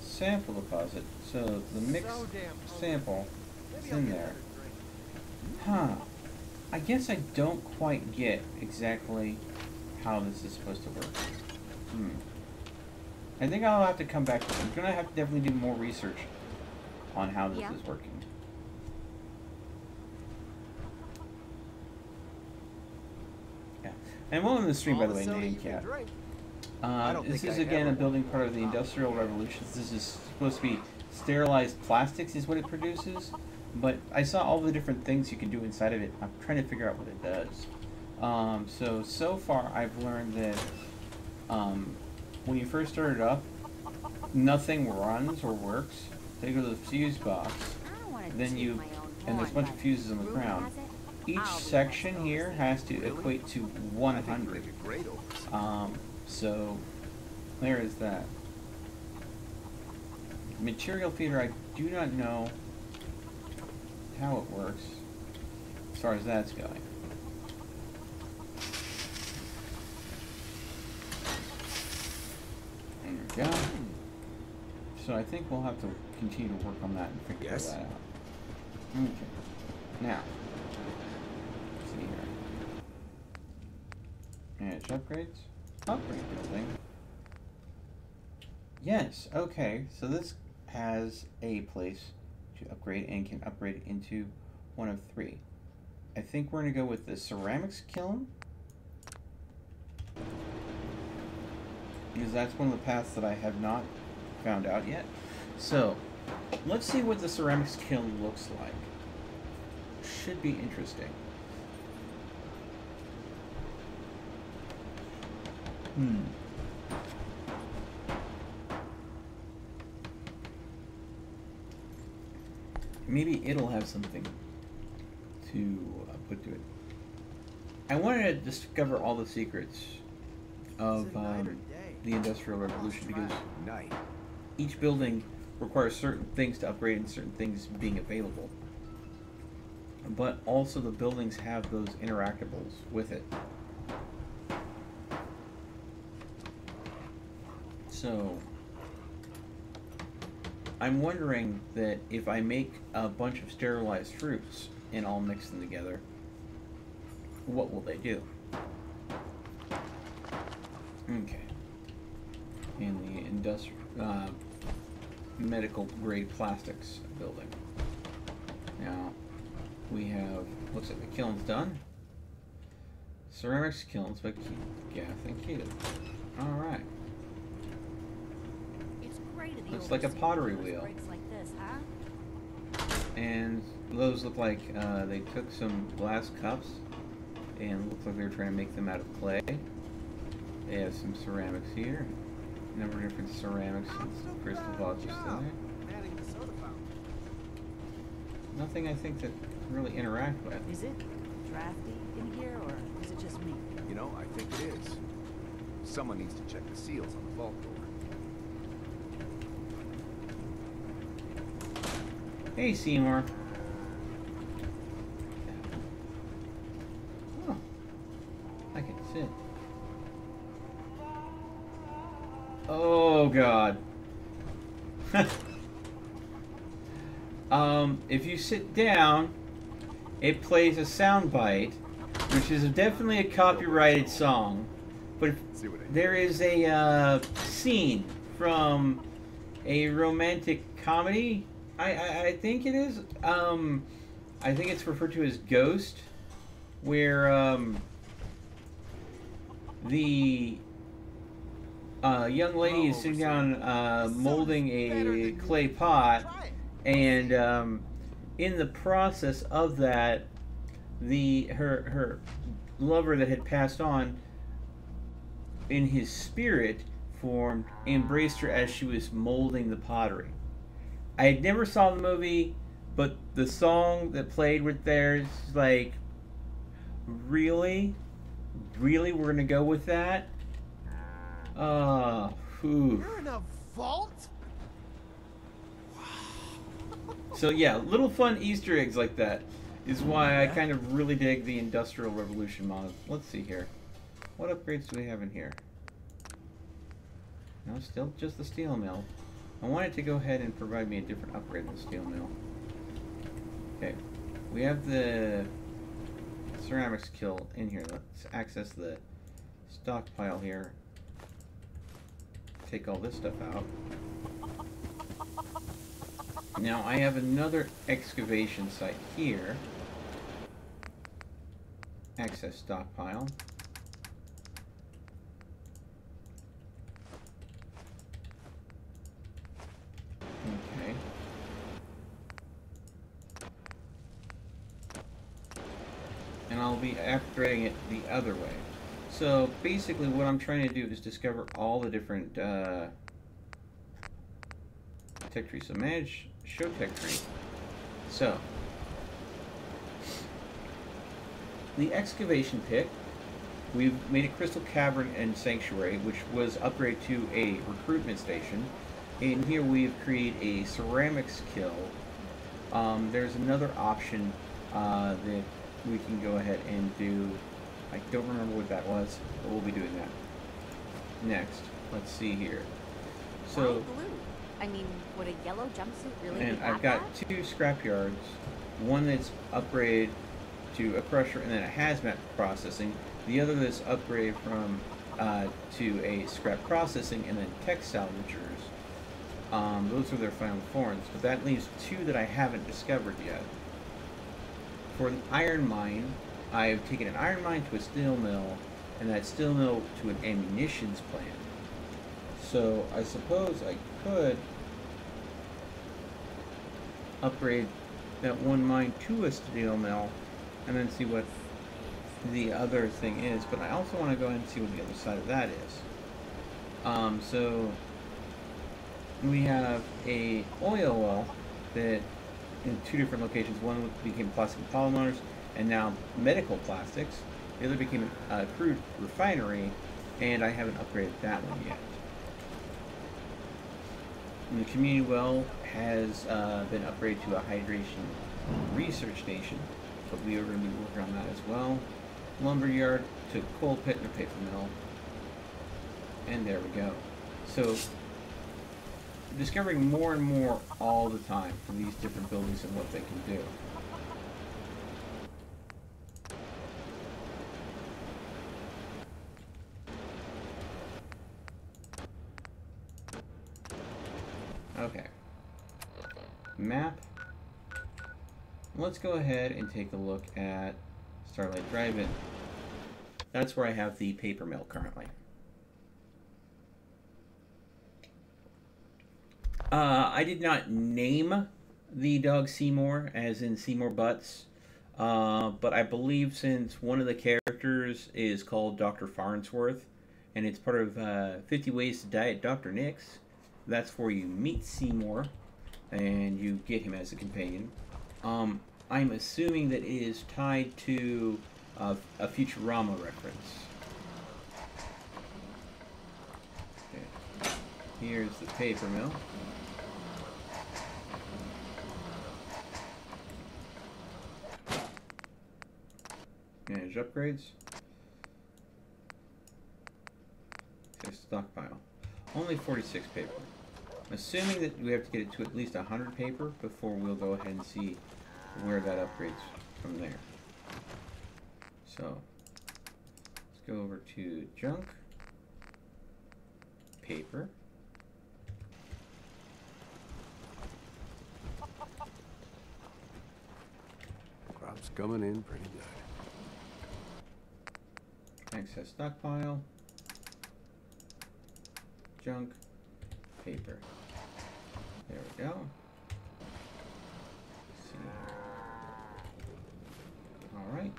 sample deposit, so the mix sample is in there. Huh. I guess I don't quite get exactly how this is supposed to work. I think I'll have to come back to it. I'm gonna have to definitely do more research on how this is working. Yeah. And while in the stream, by the way, Namecat. This is again a building part of the Industrial Revolution. This is supposed to be sterilized plastics is what it produces. But I saw all the different things you can do inside of it. I'm trying to figure out what it does. So far I've learned that when you first start it up, nothing runs or works. Then you go to the fuse box. Then you and there's a bunch of fuses on the ground. Each section here has to equate to 100. So there is that. Material feeder, I do not know how it works as far as that's going. There we go. So I think we'll have to continue to work on that and figure that out. Okay. Now, let's see here. Manage upgrades. Upgrade building. Yes, okay. So this has a place to upgrade and can upgrade into one of 3. I think we're going to go with the ceramics kiln, because that's one of the paths that I have not found out yet. So let's see what the ceramics kiln looks like. Should be interesting. Maybe it'll have something to put to it. I wanted to discover all the secrets of the Industrial Revolution, because each building requires certain things to upgrade and certain things being available. But also the buildings have those interactables with it. So I'm wondering that if I make a bunch of sterilized fruits and all mix them together, what will they do? Okay. In the industrial, medical grade plastics building. Now we have, looks like the kiln's done. Ceramics kilns, but gas and cube. All right. Looks like a pottery wheel. And those look like they took some glass cups and look like they were trying to make them out of clay. They have some ceramics here. A number of different ceramics and some crystal vases in there. Nothing I think that really interact with. Is it drafty in here, or is it just me? You know, I think it is. Someone needs to check the seals on the vault door. Hey, Seymour. Oh, I can sit. Oh, God. If you sit down, it plays a sound bite, which is definitely a copyrighted song. But there is a scene from a romantic comedy. I think it is. I think it's referred to as Ghost, where the young lady is sitting down molding a clay pot, and in the process of that, her lover that had passed on, in his spirit form, embraced her as she was molding the pottery. I never saw the movie, but the song that played with theirs, like, really? Really, we're gonna go with that? You're in a vault? So yeah, little fun Easter eggs like that is why I kind of really dig the Industrial Revolution mod. Let's see here. What upgrades do we have in here? No, still just the steel mill. I wanted to go ahead and provide me a different upgrade than the steel mill. Okay, we have the ceramics kiln in here. Let's access the stockpile here. Take all this stuff out. Now I have another excavation site here. Access stockpile. Okay. And I'll be upgrading it the other way. So basically what I'm trying to do is discover all the different tech trees. So manage show tech tree. So the excavation pit. We've made a crystal cavern and sanctuary, which was upgraded to a recruitment station. And here we've created a ceramics kiln. There's another option that we can go ahead and do. I don't remember what that was, but we'll be doing that next. Let's see here. So, why blue? I mean, would a yellow jumpsuit really and be I've got 2 scrap yards. One that's upgraded to a crusher and then a hazmat processing. The other that's upgraded from to a scrap processing and then tech salvagers. Those are their final forms, but that leaves 2 that I haven't discovered yet. For the iron mine, I've taken an iron mine to a steel mill, and that steel mill to an ammunitions plant. So I suppose I could upgrade that one mine to a steel mill, and then see what the other thing is. But I also want to go ahead and see what the other side of that is. So we have a oil well that in 2 different locations. One became plastic polymers and now medical plastics. The other became a crude refinery, and I haven't upgraded that one yet. And the community well has been upgraded to a hydration research station, but we are going to be working on that as well. Lumberyard to coal pit and a paper mill. And there we go. So, discovering more and more all the time from these different buildings and what they can do. Okay. Map. Let's go ahead and take a look at Starlight Drive-In. That's where I have the paper mill currently. I did not name the dog Seymour, as in Seymour Butts, but I believe since one of the characters is called Dr. Farnsworth, and it's part of 50 Ways to Die at Dr. Nick's, that's where you meet Seymour, and you get him as a companion. I'm assuming that it is tied to a Futurama reference. Okay. Here's the paper mill. Manage upgrades. Okay, stockpile. Only 46 paper. Assuming that we have to get it to at least 100 paper before we'll go ahead and see where that upgrades from there. So, let's go over to junk, paper. Crop's coming in pretty good. Excess stockpile, junk, paper. There we go. Let's see. All right.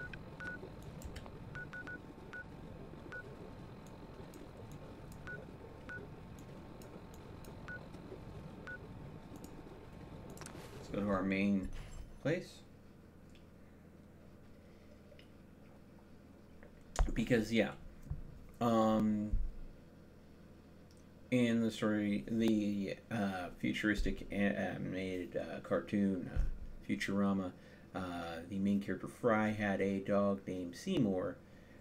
Let's go to our main place. Because, yeah, in the story, the futuristic animated cartoon Futurama, the main character Fry had a dog named Seymour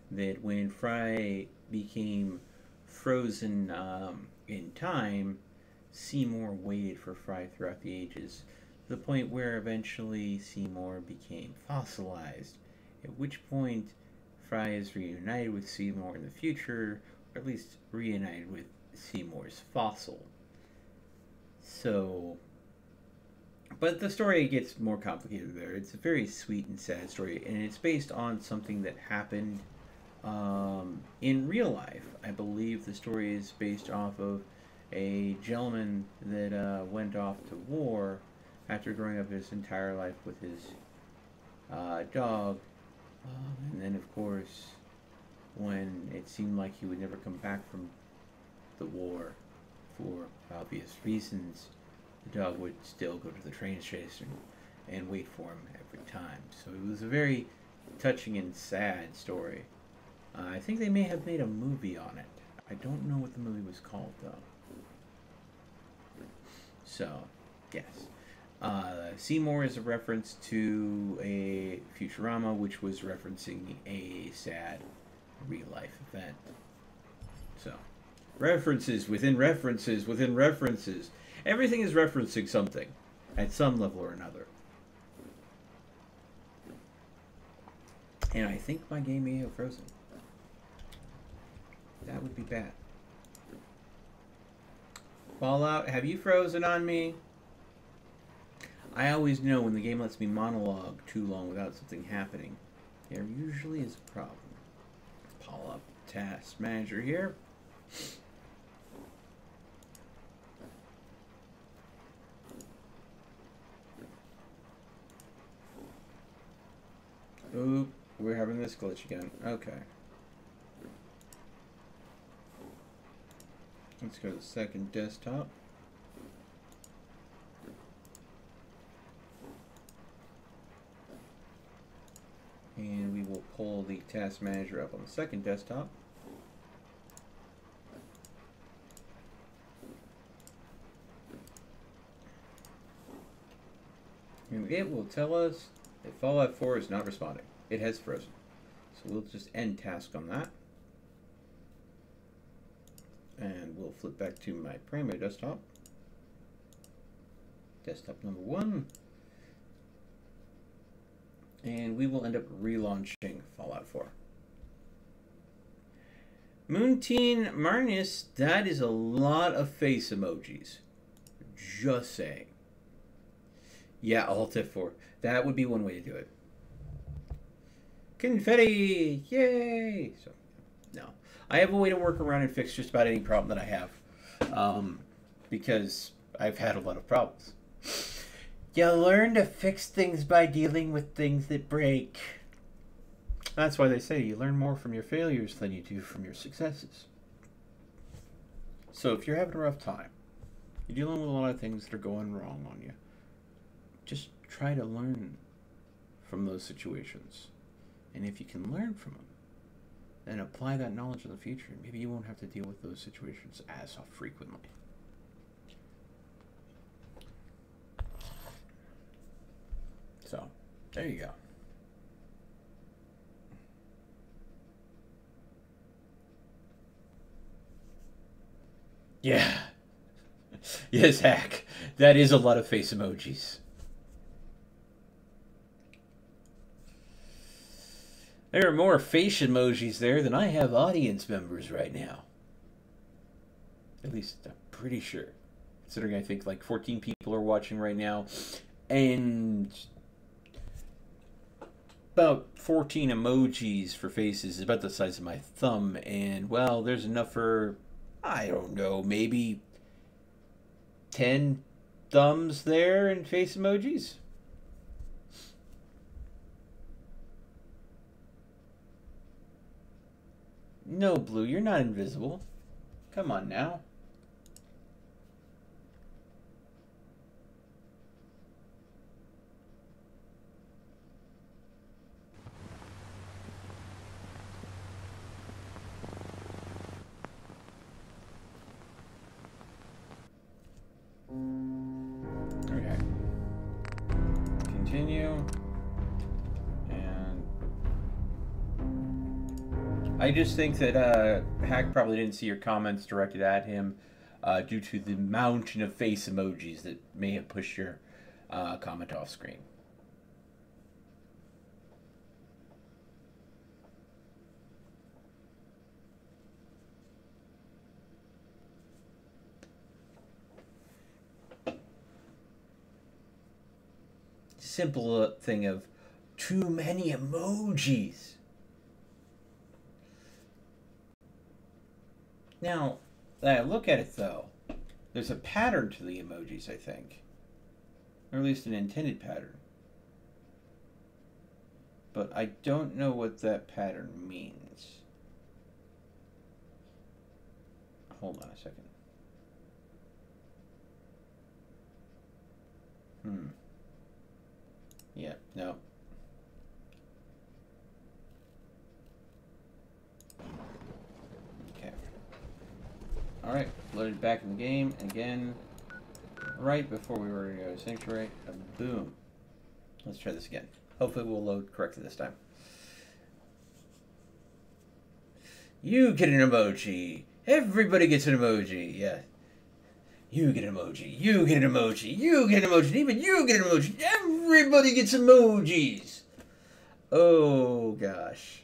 that when Fry became frozen in time, Seymour waited for Fry throughout the ages, to the point where eventually Seymour became fossilized, at which point Fry is reunited with Seymour in the future, or at least reunited with Seymour's fossil. So, but the story gets more complicated there. It's a very sweet and sad story, and it's based on something that happened in real life. I believe the story is based off of a gentleman that went off to war after growing up his entire life with his dog. And then, of course, when it seemed like he would never come back from the war for obvious reasons, the dog would still go to the train station and wait for him every time. So it was a very touching and sad story. I think they may have made a movie on it. I don't know what the movie was called, though. So, yes. Seymour is a reference to a Futurama, which was referencing a sad real-life event. So, references within references within references. Everything is referencing something at some level or another. And I think my game may have frozen. That would be bad. Fallout, have you frozen on me? I always know when the game lets me monologue too long without something happening. There usually is a problem. Pull up Task Manager here. Oop, we're having this glitch again. Okay. Let's go to the second desktop. And we will pull the task manager up on the second desktop. And it will tell us that Fallout 4 is not responding. It has frozen. So we'll just end task on that. And we'll flip back to my primary desktop. Desktop number 1. And we will end up relaunching Fallout 4. Moonteen Marnus, that is a lot of face emojis. Just saying. Yeah, Alt F4. That would be one way to do it. Confetti! Yay! So, no. I have a way to work around and fix just about any problem that I have. Because I've had a lot of problems. You learn to fix things by dealing with things that break. That's why they say you learn more from your failures than you do from your successes. So if you're having a rough time, you're dealing with a lot of things that are going wrong on you, just try to learn from those situations. And if you can learn from them, then apply that knowledge in the future. Maybe you won't have to deal with those situations as frequently. So, there you go. Yeah. Yes, Hack. That is a lot of face emojis. There are more face emojis there than I have audience members right now. At least I'm pretty sure. Considering I think like 14 people are watching right now. And about 14 emojis for faces is about the size of my thumb. And, well, there's enough for, I don't know, maybe 10 thumbs there in face emojis. No, Blue, you're not invisible. Come on now. Okay. Continue. And I just think that Hack probably didn't see your comments directed at him due to the mountain of face emojis that may have pushed your comment off screen. Simple thing of too many emojis. Now, that I look at it though, there's a pattern to the emojis, I think. Or at least an intended pattern. But I don't know what that pattern means. Hold on a second. Yeah, no. Loaded back in the game again, right before we were going to go to Sanctuary. Boom. Let's try this again. Hopefully we'll load correctly this time. You get an emoji. Everybody gets an emoji. Yeah. You get an emoji. You get an emoji. You get an emoji. Even you get an emoji. Everybody gets emojis. Oh, gosh.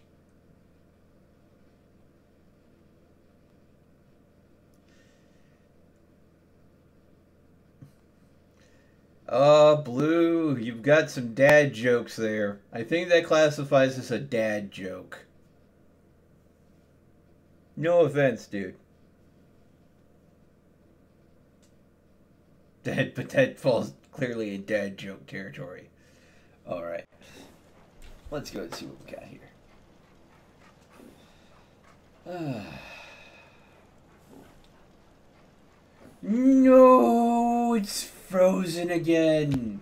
Oh, Blue, you've got some dad jokes there. I think that classifies as a dad joke. No offense, dude. But that falls clearly in dad joke territory. Alright. Let's go and see what we got here. No, it's frozen again.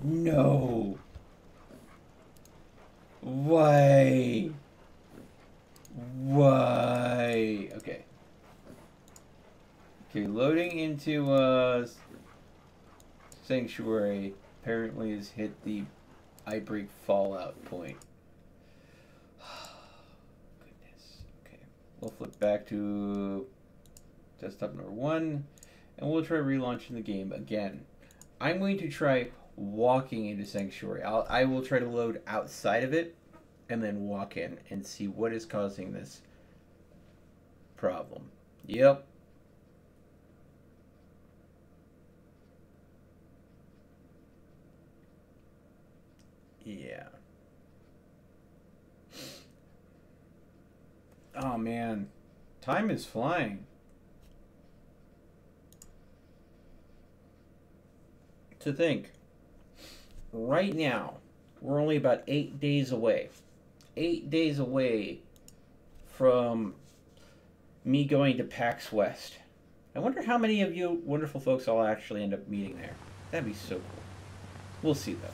No. Why? Why? Okay. Okay, loading into Sanctuary apparently has hit the iBreak fallout point. Goodness. Okay. We'll flip back to desktop number 1 and we'll try relaunching the game again. I'm going to try walking into Sanctuary. I will try to load outside of it and then walk in and see what is causing this problem. Yep. Yeah. Oh man, time is flying. To think, right now, we're only about 8 days away. 8 days away from me going to PAX West. I wonder how many of you wonderful folks I'll actually end up meeting there. That'd be so cool. We'll see, though.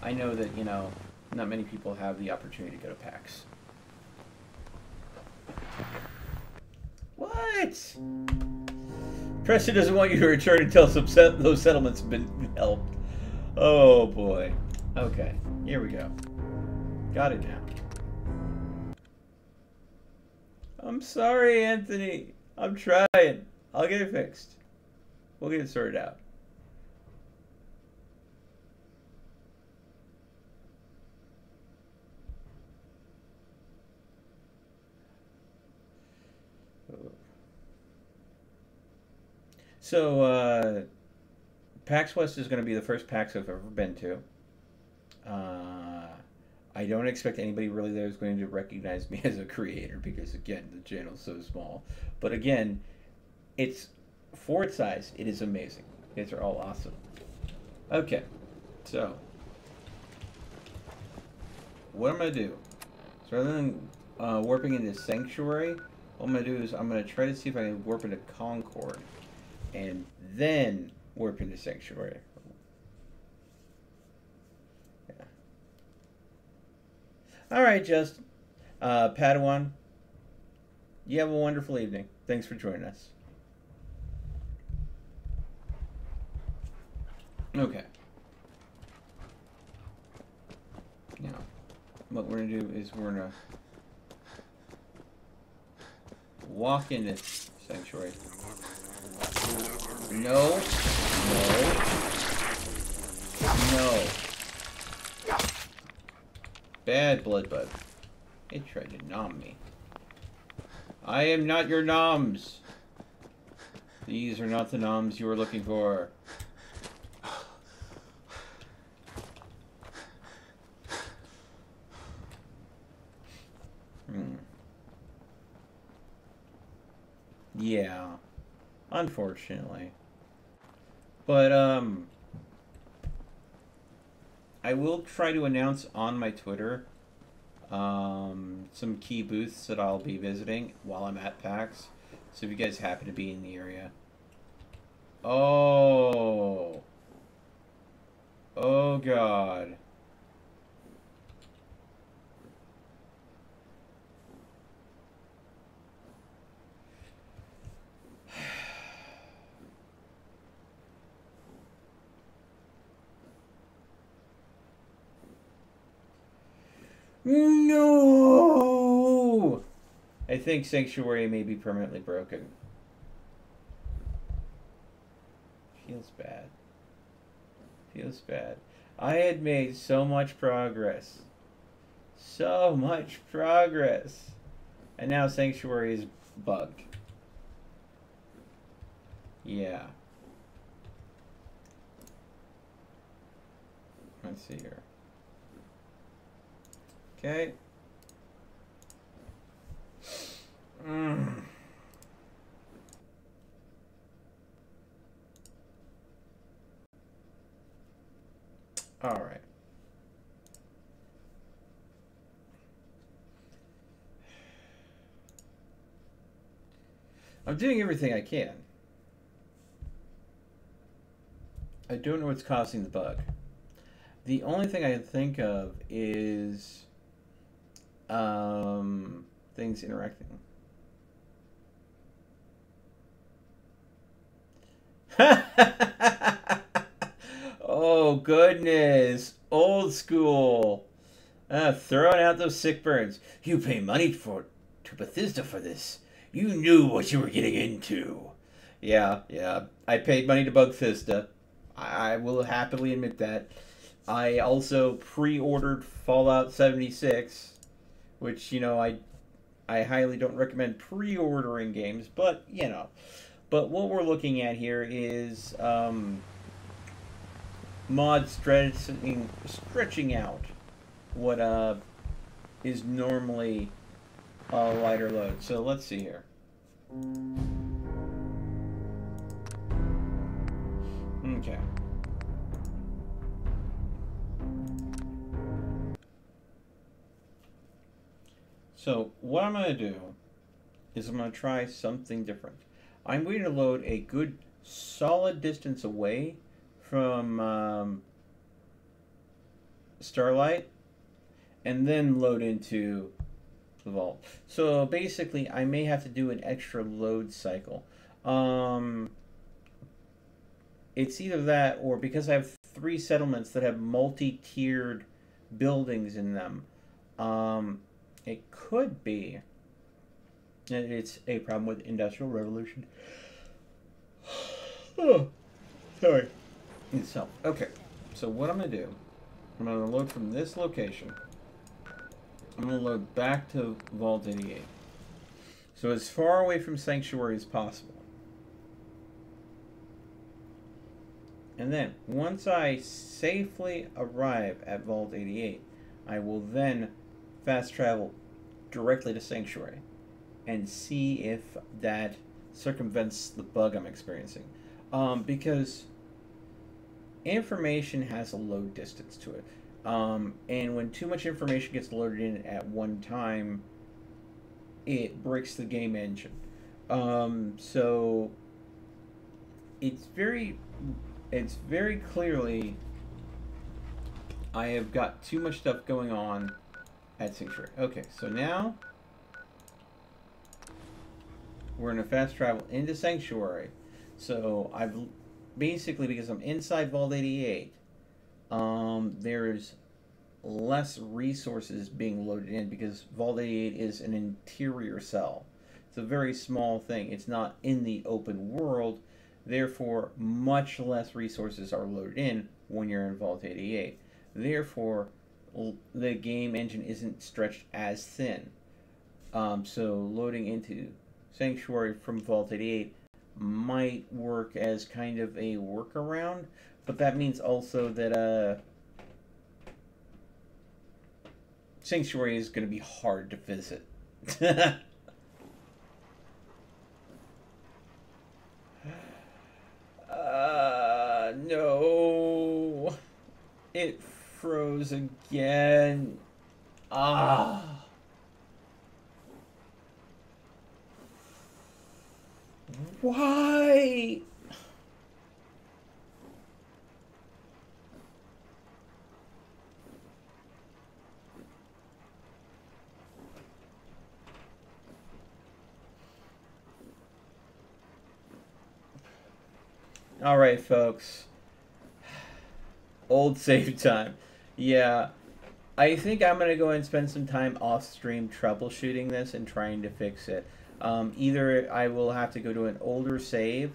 I know that, you know, not many people have the opportunity to go to PAX. What? Preston doesn't want you to return until those settlements have been helped. Oh, boy. Okay, here we go. Got it now. I'm sorry, Anthony. I'm trying. I'll get it fixed. We'll get it sorted out. So, PAX West is going to be the first PAX I've ever been to. I don't expect anybody really there is going to recognize me as a creator because, again, the channel's so small. But again, it's for its size, it is amazing. You guys are all awesome. Okay, so what I'm going to do, so rather than warping into Sanctuary, what I'm going to do is I'm going to try to see if I can warp into Concord and then warp into Sanctuary. Yeah. Alright, Justin. Padawan, you have a wonderful evening. Thanks for joining us. Okay. Now, what we're going to do is we're going to walk into Sanctuary. No. No. No. Bad blood bud. It tried to nom me. I am not your noms. These are not the noms you were looking for. Yeah. Unfortunately. But, I will try to announce on my Twitter some key booths that I'll be visiting while I'm at PAX. So if you guys happen to be in the area. Oh. Oh, God. No! I think Sanctuary may be permanently broken. Feels bad. Feels bad. I had made so much progress. So much progress. And now Sanctuary is bugged. Yeah. Let's see here. Okay. All right. I'm doing everything I can. I don't know what's causing the bug. The only thing I can think of is things interacting. Oh goodness, old school. Throwing out those sick burns. You pay money to Bethesda for this. You knew what you were getting into. Yeah. I paid money to Bethesda. I will happily admit that. I also pre-ordered Fallout 76, which, you know, I highly don't recommend pre-ordering games, but, you know. But what we're looking at here is mod stretching out what is normally a lighter load. So let's see here. Okay. So what I'm going to do is I'm going to try something different. I'm going to load a good solid distance away from Starlight and then load into the vault. So basically I may have to do an extra load cycle. It's either that or because I have 3 settlements that have multi-tiered buildings in them, it could be that it's a problem with Industrial Revolution. Oh, sorry. Itself. Okay, so what I'm going to do, I'm going to load from this location. I'm going to load back to Vault 88. So as far away from Sanctuary as possible. And then, once I safely arrive at Vault 88, I will then fast travel directly to Sanctuary and see if that circumvents the bug I'm experiencing. Because information has a load distance to it. And when too much information gets loaded in at one time, it breaks the game engine. So it's very clearly I have got too much stuff going on at Sanctuary. Okay, so now we're going to fast travel into Sanctuary. So I've basically, because I'm inside Vault 88, there's less resources being loaded in because Vault 88 is an interior cell. It's a very small thing. It's not in the open world. Therefore, much less resources are loaded in when you're in Vault 88. Therefore, the game engine isn't stretched as thin. So loading into Sanctuary from Vault 88 might work as kind of a workaround, but that means also that Sanctuary is going to be hard to visit. No. It froze again. Ah. Why? All right, folks. Old save time. Yeah. I think I'm going to go and spend some time off stream troubleshooting this and trying to fix it. Either I will have to go to an older save,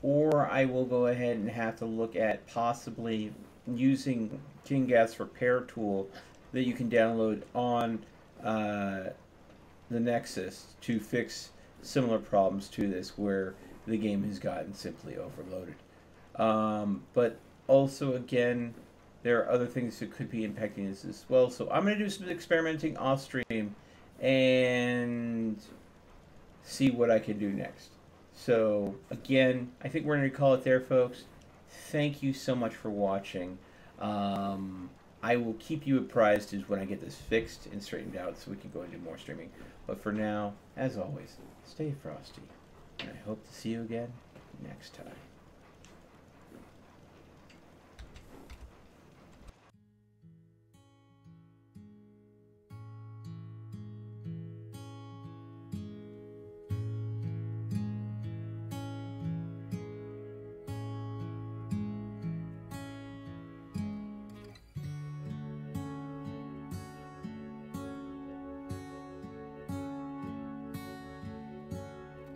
or I will go ahead and have to look at possibly using Kingas repair tool that you can download on the Nexus to fix similar problems to this where the game has gotten simply overloaded. But also, again, there are other things that could be impacting this as well. So I'm going to do some experimenting off stream and see what I can do next. So again, I think we're going to call it there, folks. Thank you so much for watching. I will keep you apprised as when I get this fixed and straightened out so we can go and do more streaming. But for now, as always, stay frosty. And I hope to see you again next time.